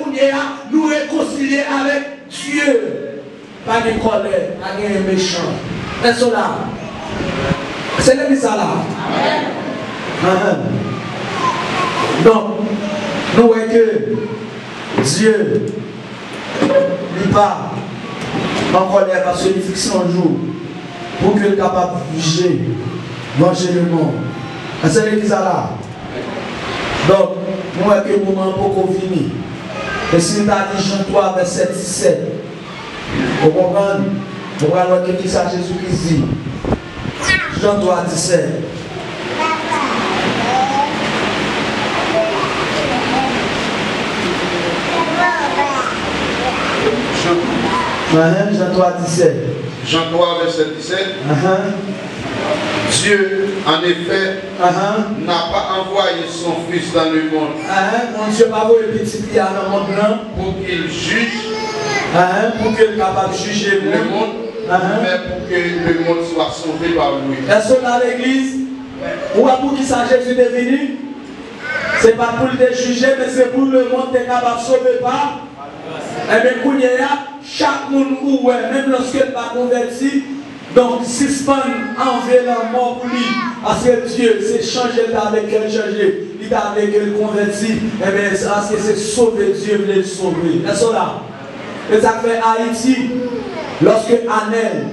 nous réconcilier avec Dieu. Pas de colère, pas de méchant. Est-ce là? C'est le ça là. Donc, nous voyons que Dieu n'est pas en colère parce qu'il fixe un jour pour qu'il soit capable de juger, venger le monde. C'est l'église là. Donc, nous voyons que le moment pour fini. Et si nous avons dit Jean 3, verset 17, vous comprenez? Vous voyez ce que ça Jésus-Christ dit. Jean 3, 17. Jean 3, 17. Jean 3, verset 17. Dieu, en effet, n'a pas envoyé son Fils dans le monde. Mon Dieu n'a pas envoyé petit Pierre dans le monde pour qu'il juge. Pour qu'il soit capable de juger le monde. Mais pour que le monde soit sauvé par lui. Est-ce que dans l'église, ou pour qui ça Jésus est venu? Ce n'est pas pour le juger, mais c'est pour le monde est capable de sauver par. Et bien, chaque monde où, même lorsqu'il n'est pas converti, donc suspend envers la mort pour lui. Parce que Dieu, c'est changer avec elle, changer. Il a avec elle converti. Et bien, parce que c'est sauver Dieu, il le sauver. Est-ce là? Et ça fait Haïti, lorsque Anel,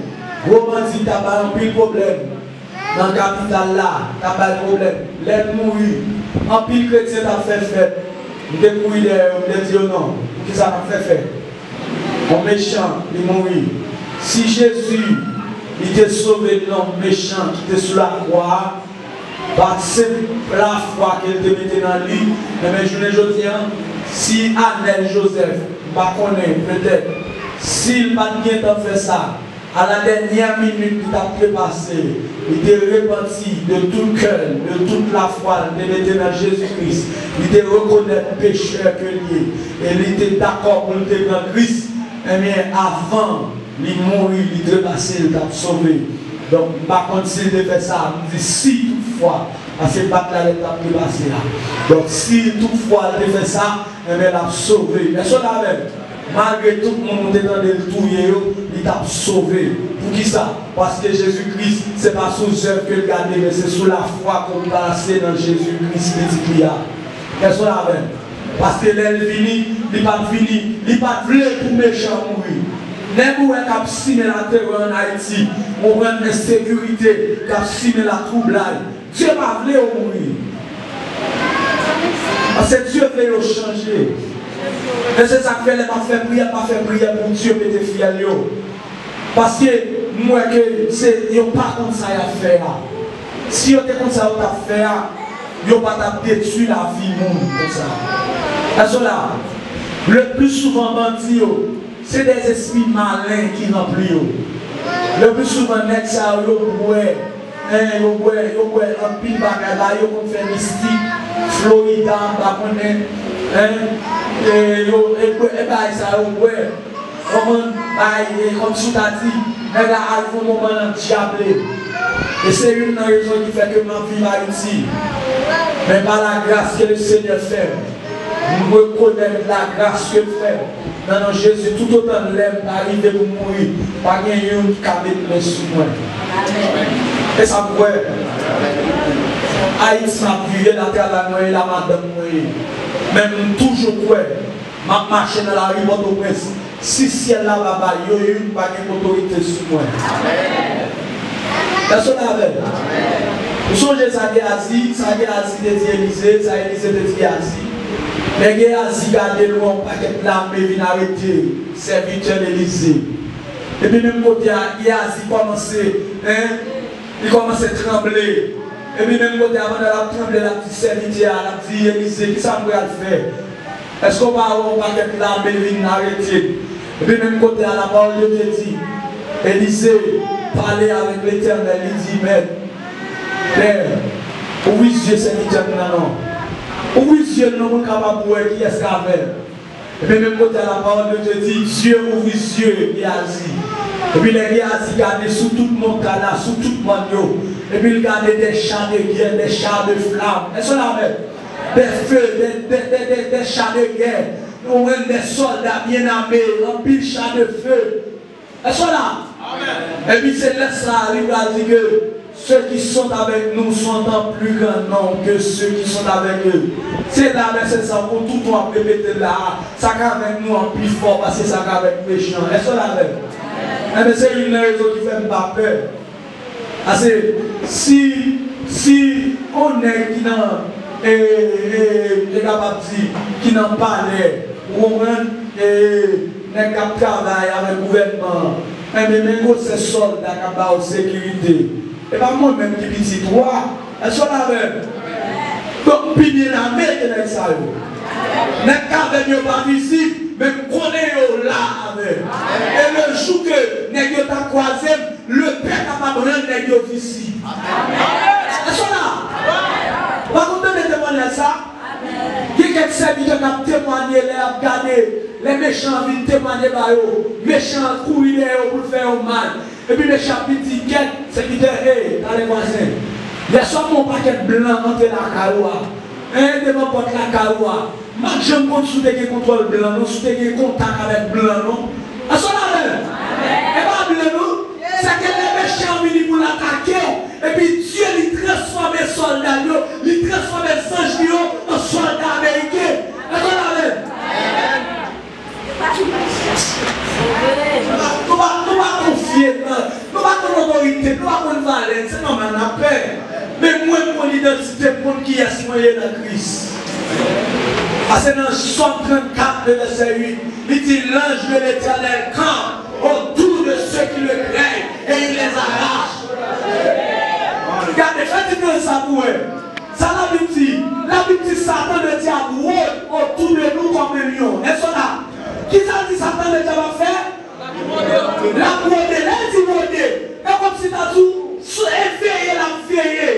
Roman dit, tu as pas un pile problème. Dans la capitale là, tu n'as pas de problème. L'aide mourir. En pile chrétien t'a fait faire. Il te mourir, il te dit non. Qui ça m'a fait faire? En méchant, il mourit. Si Jésus, il t'a sauvé de l'homme méchant qui était sous la croix, parce que la foi qu'elle te mettait dans lui, mais je ne dis pas, si Annel Joseph, peut-être, s'il n'a pas bien fait ça, à la dernière minute qu'il t'a dépassé, il t'a repenti de tout le cœur, de toute la foi, il était dans Jésus-Christ, il t'a reconnu pécheur que lui, et il était d'accord pour le dans Christ, et bien avant, il mourit, il t'a passé, il t'a sauvé. Donc, par contre, s'il fait ça, il dit si toutefois, parce que pas la l'étape qui passe là. Donc, si toutefois il fait ça, il a sauvé. Mais ça là même, malgré tout le monde est dans le touiller, il t'a sauvé. Pour qui ça? Parce que Jésus-Christ, ce n'est pas sous œuvre que le garder, mais c'est sous la foi qu'on passe dans Jésus-Christ qui est là. Qu'est-ce que là même? Parce que l'elle finit, il n'est pas fini, il n'est pas voulu pour méchant mourir. N'importe qui a signé la terreur en Haïti, on prend l'insécurité, qui a signé la troublade. Dieu m'a voulu mourir. Parce que Dieu veut le changer. Et c'est ça que je pas fait prière pour Dieu et tes filles. Parce que moi, je n'ai pas comme ça à faire. Si vous êtes comme ça à faire, vous n'avez pas détruire la vie comme ça. Et cela, le plus souvent, c'est des esprits malins qui remplissent. Le plus souvent, ça, vous voyez un pile bagage, vous faites mystique, Florida, comme tu t'as dit, elle a arrivé au moment de diabler. Et c'est une raison qui fait que ma vie va ici. Mais par la grâce que le Seigneur fait, nous reconnaissons la grâce que fait. Non, Jésus, tout autant de l'aime d'arriver pour mourir, pas qu'il y ait une qui a mis sous moi. Et ça me voit. Haïti m'a prié la terre la noyer, la madame noyer. Même toujours quoi, ma marche dans la rue Port-au-Prince. Si ciel là bas, il y a une pas autorité sur moi. Personne n'avait. Vous songez ça Géasi, ça Géasi de Élysée, ça Élysée de Géasi. Mais Géasi garde loin, pas que l'armée vient arrêter, serviteur d'Élysée. Et puis même côté Géasi il commence à trembler. Et puis même côté avant de la trembler, la petite serviteur, la petite Élysée, qui ça peut faire? Est-ce qu'on va avoir pas que l'armée vient arrêter? Et puis même côté à la parole de Dieu dit, Élysée parlait avec l'Éternel, il dit, mais Père, oui Dieu serviteur non. Oui Dieu non capable de voir qui est-ce qu'a fait. Et puis même côté à la parole de Dieu dit, Dieu ouvre les yeux, Géasi. Et puis les Géasi gardent sous tout le monde, sous tout le monde. Et puis ils gardent des chars de guerre, des chars de flammes. Est-ce qu'on a même? Des feux, des chars de guerre. On a des soldats bien armés, remplis de chars de feu. Est-ce qu'on a? Et puis c'est là ça, il va dire que ceux qui sont avec nous sont en plus grand nombre que ceux qui sont avec eux. C'est là, c'est ça, pour tout le monde répéter là, ça avec nous en plus fort parce que ça avec les méchants. Est-ce qu'on a même? Mais c'est une raison qui fait pas peur. Parce que si on est qui n'a qui n'en parlait, ou on n'est qu'à travailler avec le gouvernement, mais même ces soldats qui ont la sécurité. Et pas moi-même qui dis toi, elles sont là même. Donc, puis bien la mettre dans ça. Les cadres ne pas visibles, mais qu'on est là avec. Et le jour que nous avons croisé, le Père n'a pas besoin de nous ici. Elles sont là. Par contre, de témoigner ça, il y a quelques serviteurs qui ont témoigné, les regardé, les méchants viennent témoigner, les méchants courir pour faire mal. Et puis les chapitres disent, c'est qui te hé, dans les voisins. Il y a seulement un paquet blanc entre la caroua. Un devant porte la caroua. Moi, je me compte sous des contrôles blancs, sous des contacts avec blanc, non? À ce moment-là, et pas blanc, non? C'est que les méchants viennent pour l'attaquer. Et puis Dieu, il transforme les soldats, il transforme les anges en soldats américains. À ce moment-là, nous ne confier, nous ne pas autorité, nous ne pas valeur, c'est normal, on a peur. Mais moi, mon identité, pour qui est moyen dans Christ. Parce que dans Somme 34, verset 8, il dit l'ange de l'Éternel campe autour de ceux qui que ça pour ça la Bible dit Satan le diable autour de nous comme un lion. Est-ce là? Qui ça dit Satan le diable va faire? La broder, l'intimidé. Et comme si tu as tout, éveiller la veiller.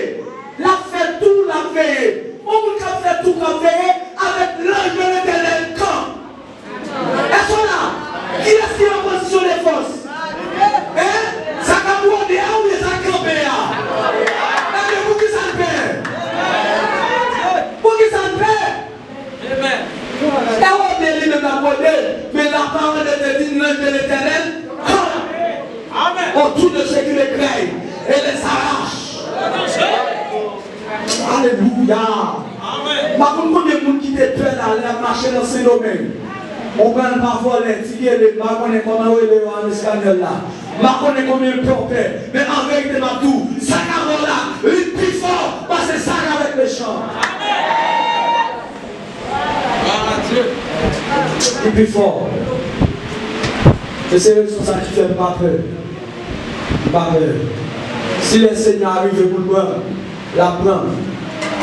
La fait tout, la veiller. On peut faire tout, la veiller avec l'ange de l'éternel camp. Est-ce là? Qui est-ce qui est en position de force? Hein? Ça va broder ou ça va camper? Mais pour qui ça le fait? Pour qui ça le fait? Amen. Et on est libre d'aborder, mais la parole de l'éternel autour de ceux qui les craignent et les arrache. Alléluia. Par contre, combien de monde qui te plaît à marcher dans ce domaine? On ne peut pas voler, tirer les bas, on est comment on est en escalier là. On est combien de porteurs, mais en vérité, ma tout, ça va là, il plus fort, parce que ça avec les chants. Il plus fort. Et c'est ça qui fait pas peur. Pas peur. Si le Seigneur arrive pour le boire, la prendre,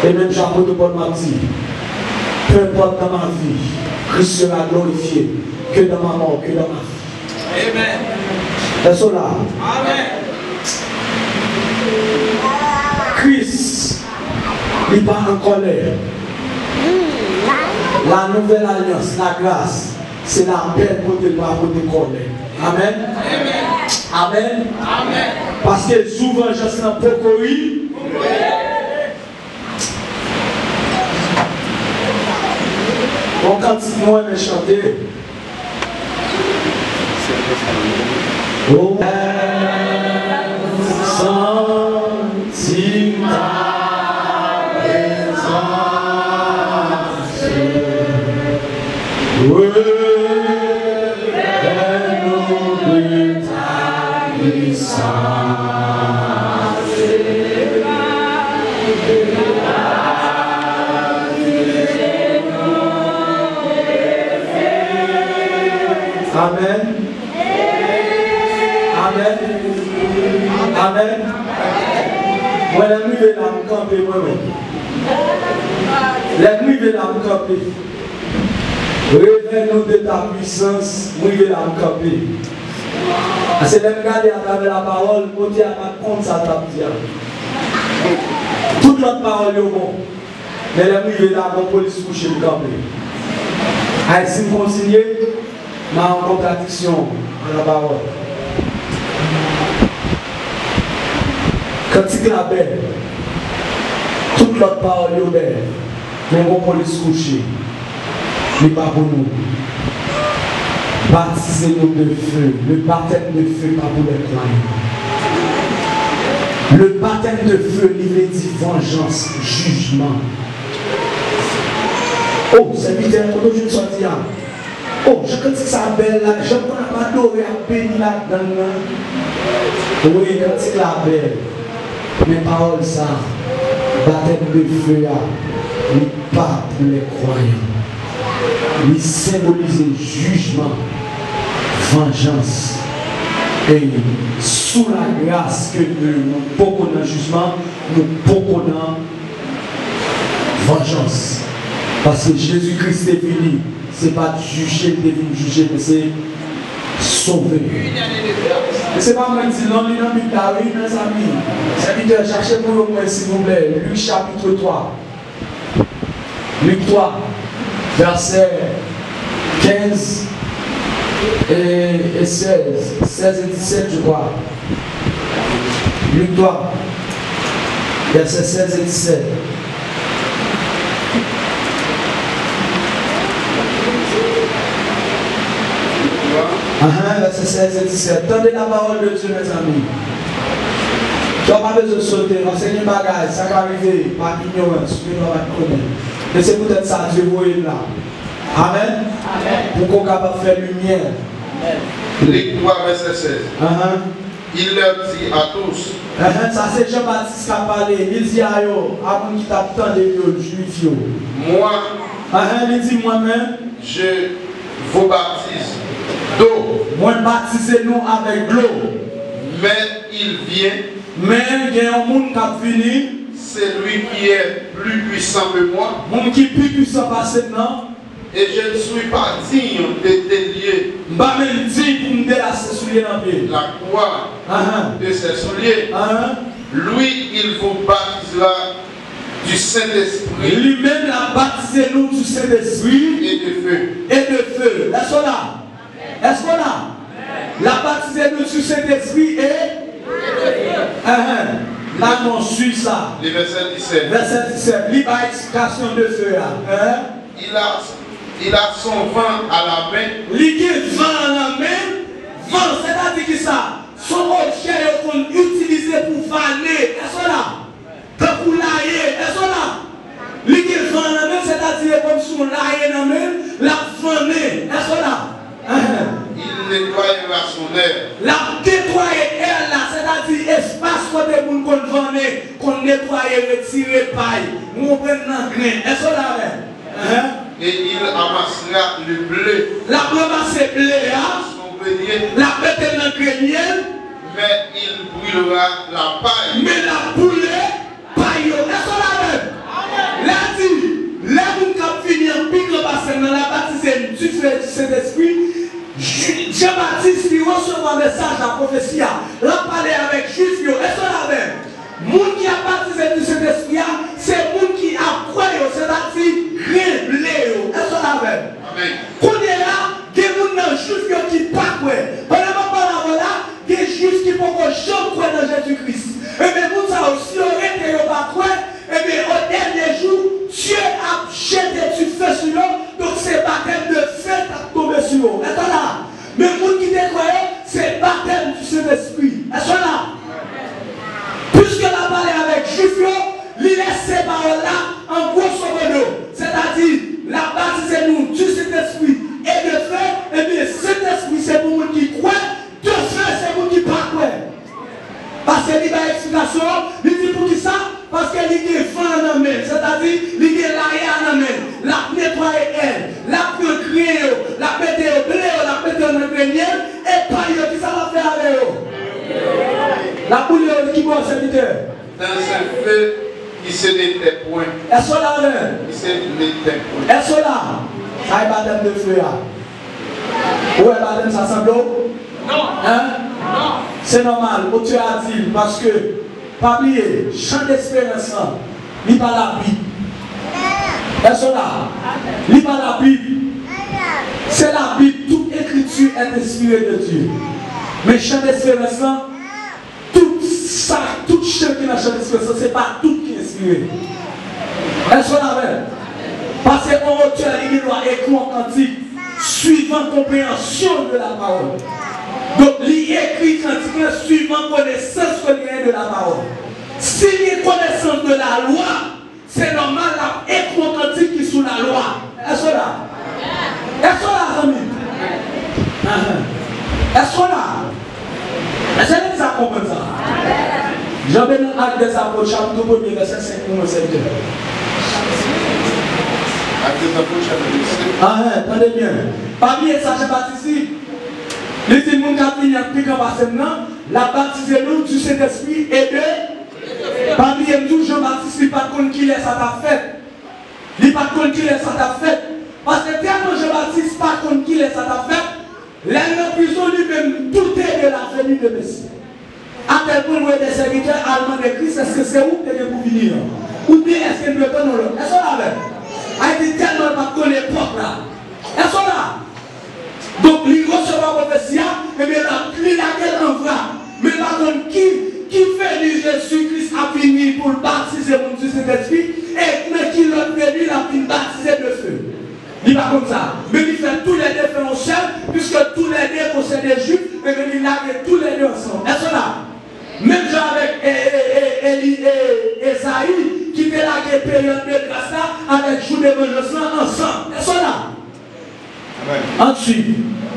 et même j'apporte de bonne matin, peu importe dans ma vie, Christ sera glorifié, que dans ma mort, que dans ma vie. Amen. C'est cela. Amen. Christ, il n'est pas en colère. La nouvelle alliance, la grâce, c'est la paix pour te colère. Amen. Amen. Amen. Amen. Parce que souvent, je suis un peu corrigé. On continue à chanter. Oh, sentiment. Amen. Amen. Amen. Moi, la nuit de la camper moi-même. La nuit de la camper. Révèle-nous de ta puissance, nous de la camper. C'est de regarder à travers la parole, on dit à ma compte ça t'a dit. Toute notre parole est bon. Mais la nuit de la police couche le camper. Ainsi continuer. Mais en contradiction à la parole. Quand tu la belle, toute l'autre parole est belle, mais on peut les coucher. Mais pas pour nous. Baptisez-nous de feu. Le baptême de feu, pas pour les croyants. Le baptême de feu, il dit vengeance, jugement. Oh, c'est vite, quand je suis sorti là. Oh, je quand ça belle là, je ne peux pas adorer à bénir là-dedans. Oui, quand c'est la belle. Mes paroles, ça, baptême de feu là, n'est pas pour les croyants. Il symbolise jugement, vengeance. Et sous la grâce que nous pouvons dans le jugement, nous pouvons dans vengeance. Parce que Jésus-Christ est venu. Ce n'est pas juger, juger, mais c'est sauver. Et ce n'est pas moi qui dis non, il y a un Bible là, oui, mes amis. Serviteur, cherchez pour moi, s'il vous plaît. Luc chapitre 3. Luc 3, verset 15 et 16. 16 et 17, je crois. Luc 3, verset 16 et 17. Verset 16 et 17. Tendez la parole de Dieu, mes amis. Tu n'as pas besoin de sauter, enseigner bagage, ça va arriver par ignorance, tu ne vas pas connaître. Et c'est peut-être ça, Dieu vous est là. Amen. Pour qu'on soit capable de faire lumière. Luc 3, verset 16. Il leur dit à tous. Ça c'est Jean-Baptiste qui a parlé. Il dit à eux, avant qu'il t'attende de juifs. Moi, il dit moi-même, je vous baptise d'eau. Moi, baptisez-nous avec l'eau. Mais il vient. Mais il y a un monde qui a fini. c'est lui qui est plus puissant que moi. Mon qui plus puissant passé non. Et je ne suis pas digne de délier la croix de ses souliers. Lui, il vous baptisera du Saint-Esprit. Lui-même l'a baptisé nous du Saint-Esprit et de feu. Et de feu. Est-ce qu'on a? Est-ce qu'on a? La baptisé nous du Saint-Esprit et de feu. Là, on suit ça. Le verset 17. Verset 17. Libre explication de feu. Il a son vent à la main. Il a vent à la main. Vent, c'est-à-dire que ça, son objet qu'on utilise pour vanner. Est-ce qu'on a? Pour lailler. Est-ce qu'on a? Il a vent à la main, c'est-à-dire comme si on laillait dans la main, la vanner. Est-ce qu'on a? Il nettoiera son air. La nettoyer air là, c'est-à-dire espace côté pour qu'on vanner, qu'on nettoie et retirer paille. On prend dans grain. Est-ce qu'on a? Et il amassera le blé. La ramasser blé, son grenier. La mettre dans le grenier. Mais il brûlera la paille. Mais la boule, paille. Est-ce qu'on a même? Là dit, là où on a fini en pique le bassin dans la baptisée du Saint-Esprit, Jean-Baptiste qui reçoit un message, la prophétie, là parler avec Juif, est-ce qu'on a même? Moun qui a baptisé du Saint-Esprit, c'est moun qui a croyé, c'est-à-dire rien blé. Est-ce qu'on a même? Amen. Quand on est là, il y a des gens qui ne pas croire. Pendant que là, il y a des juifs qui ne peuvent pas croire dans Jésus-Christ. Et bien, vous savez aussi, on est pas croire. Et bien, au dernier jour, Dieu a jeté du feu sur eux. Donc, c'est baptême de feu qui a tombé sur eux. Est-ce qu'on a? Mais vous qui croyez, c'est baptême du Saint-Esprit. Est-ce qu'on a? Puisque la parole avec juifs, il laisse ces paroles-là en grosso modo. C'est-à-dire, la baptisez-nous du Saint-Esprit et de feu. Et bien, Saint-Esprit, c'est pour nous qui croient. De feu, c'est pour nous qui ne croient pas. Parce qu'il y a une explication. Il dit pour qui ça? Parce qu'il y a un vent dans la main. C'est-à-dire, il y a l'arrière dans la main. La nettoyer elle. La crier, la mettre au blé, la mettre dans le grenier. Et pas qui ça va faire avec eux? La boule qui boit serviteur. Dans un feu qui se n'était point. Est-ce qu'on a là? Qui se n'était point. Est-ce qu'on a? Ça est baptême de feu là. Où est baptême ça semble? Non. Hein? Non. C'est normal. Où tu as dit parce que, pas oublier, chant d'espérance, il n'y a pas la Bible. Est-ce qu'on a? Il n'y a pas la Bible. C'est la Bible. Toute écriture est inspirée de Dieu. Mais chant d'espérance, tout ça, tout chant qui est dans chant d'espérance, ce n'est pas tout qui est inspiré. Est-ce qu'on a fait? Parce qu'on auteur, il doit écrire un cantique suivant compréhension de la parole. Donc, il écrit cantique suivant connaissance de la parole. S'il y a connaissance de la loi, c'est normal d'écrire un cantique qui est sous la loi. Est-ce qu'on a? Est-ce qu'on a, amis? Est-ce qu'on a? Est-ce que ça comprend ça? Jean Bénin Acte des Apôtres, chapitre 1, verset 5 ou 7. Attendez bien. Parmi les sages baptisés, les témoins qui ont fini à piquer en bassin, la baptisée nous du Saint-Esprit et de. Parmi les tous, Jean-Baptiste, il n'est pas contre qui laisse à ta fête. Il n'est pas contre qui laisse à ta fête. Parce que tellement Jean-Baptiste pas contre qui laisse à ta fête, l'un prison lui-même tout est de la venue de Messie. À tel point où des serviteurs allemands de Christ, est-ce que c'est où que vous venir? Ou bien est-ce que nous retournons là? Est-ce qu'on a dit tellement pas qu'on l'époque là. Est-ce qu'on a? Donc, il recevra la prophétie, et bien il a quel envoi. Mais par contre, qui fait du Jésus-Christ a fini pour baptiser mon Dieu Saint-Esprit, et qui l'a venu, il a fini baptiser de feu. Il n'est pas comme ça. Mais il fait tous les deux faire ensemble, puisque tous les deux possèdent des juifs, et bien il a tous les deux ensemble. Est-ce qu'on a? Même genre avec Esaïe, qui fait la période de grâce là, avec jour de vengeance ensemble. Est-ce qu'on a? Ensuite,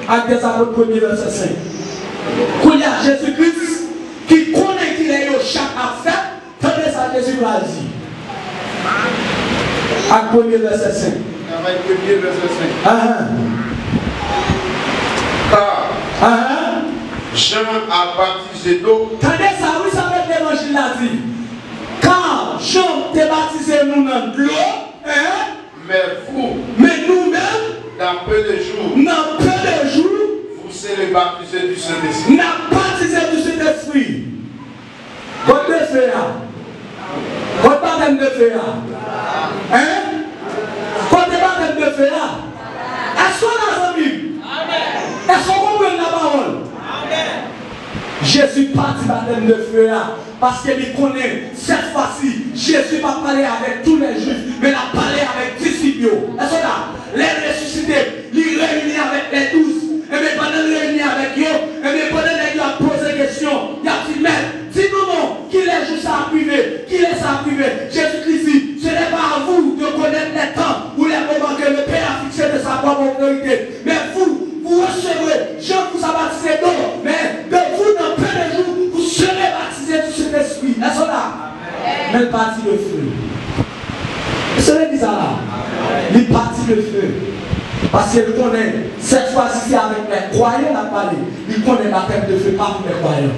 Acte des Apôtres 1er verset 5. Quand il y a Jésus-Christ qui connaît qu'il est au chaque affaire, tenez ça, Jésus va dire. Acte 1er verset 5. Acte 1er verset 5. Car Jean a baptisé d'eau. Tenez ça, oui, ça va être l'évangile là dit. Car Jean t'a baptisé nous dans l'eau, hein? Mais nous-mêmes, dans peu de jours, vous serez baptisés du Saint-Esprit. N'a baptisé du Saint-Esprit. Quand de feu, quand baptême de feu, hein? Quand baptême de feu, est-ce qu'on a entendu? Est-ce qu'on comprend la parole? Jésus parti baptême de feu là, parce qu'il connaît cette fois-ci, Jésus va parler avec tous les juifs, mais il a parlé avec disciples. Est-ce que là, les ressuscités, les réunis avec les 12, et bien pendant les réunis avec eux, et bien pendant les gens posent des questions, il a dit, mais dis-nous non, qui les juifs a privé, qui les a privés? Jésus-Christ dit, ce n'est pas à vous de connaître les temps ou les moments que le Père a fixé de sa propre autorité, mais vous recevrez, Jean vous a baptisé d'eau, mais de vous, dans peu de jours, vous serez baptisés du Saint-Esprit. Est-ce là? Mais le parti de feu. Est-ce que dit ça là? Il parti de feu. Parce qu'il connaît, cette fois-ci, c'est avec les croyants à parler. Il connaît la tête de feu, pas pour les croyants.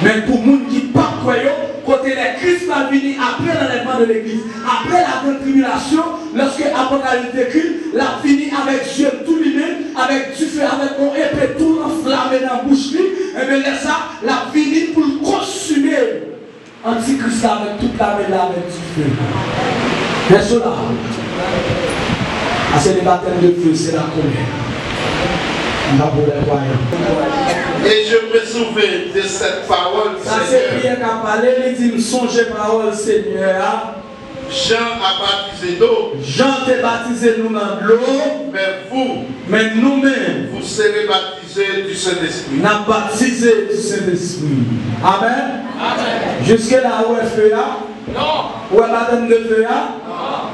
Mais pour les gens qui ne sont pas croyants, côté les Christ va venir après l'enlèvement de l'église, après la grande tribulation, lorsque Apocalypse décrit, la fini avec Dieu tout lui-même, avec du feu, avec mon épée tout enflammé dans la bouche, et bien ça, la fini pour le consumer. Antichrist avec toute la mêlée avec du feu. Mais cela, c'est le baptême de feu, c'est la colère. Et je me souviens de cette parole, ça c'est bien qu'à parler, il dit, me songez parole, Seigneur. Jean a baptisé d'eau. Jean t'a baptisé nous dans l'eau. Mais nous-mêmes, vous serez baptisés du Saint-Esprit. N'a baptisé du Saint-Esprit. Amen. Amen. Jusque là où est feu là? Non. Où est baptême de feu là? Non.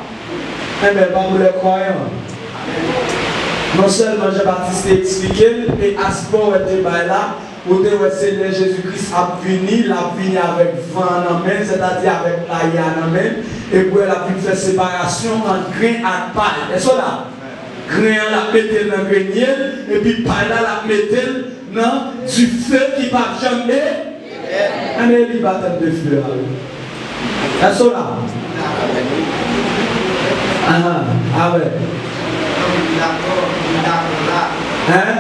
Eh bien, pas pour les croyants. Non seulement Jean-Baptiste expliqué, mais à ce moment où il est là, où le Seigneur Jésus-Christ a venu, avec vent en main, c'est-à-dire avec la en main, et puis il a pu faire séparation entre grain et paille. Et ça là, grain la mettre dans le grenier, et puis paille la mettre dans du feu qui ne va jamais. Et il baptême de feu. Et ça là. Ah ouais. Hein?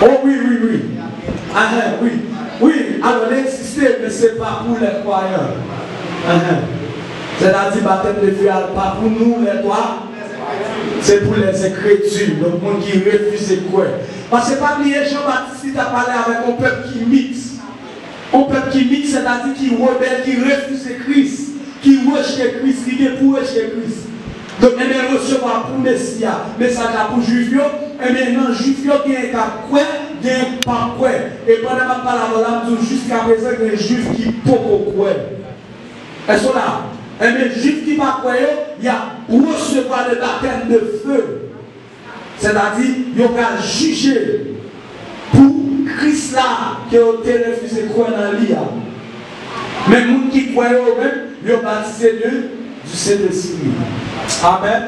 Oh oui, oui, oui. Oui. Oui, alors l'insister, mais ce n'est pas pour les croyants. C'est-à-dire baptême de feu, pas pour nous les droits. C'est pour les incrédules, le monde qui refuse de croire. Parce que pas lié Jean-Baptiste a parlé avec un peuple qui mixe. Un peuple qui mixe, c'est-à-dire qui rebelle, qui refuse Christ, qui rejette Christ, qui est pour rejeter Christ. Donc, il y a recevoir pour Messia, message pour Juifs, et maintenant, Juifs, il y a un quoi, il y a un pas quoi. Et pendant ma parole, jusqu'à présent, il y a des Juifs qui ne peuvent pas croire. Est-ce que là? Et bien, Juifs qui ne peuvent pas croire, il y a recevoir le baptême de feu. C'est-à-dire, il y a juger pour Christ là, qui a été refusé de croire dans l'IA. Mais les gens qui croient eux-mêmes, ils ont baptisé du Saint-Esprit. Amen.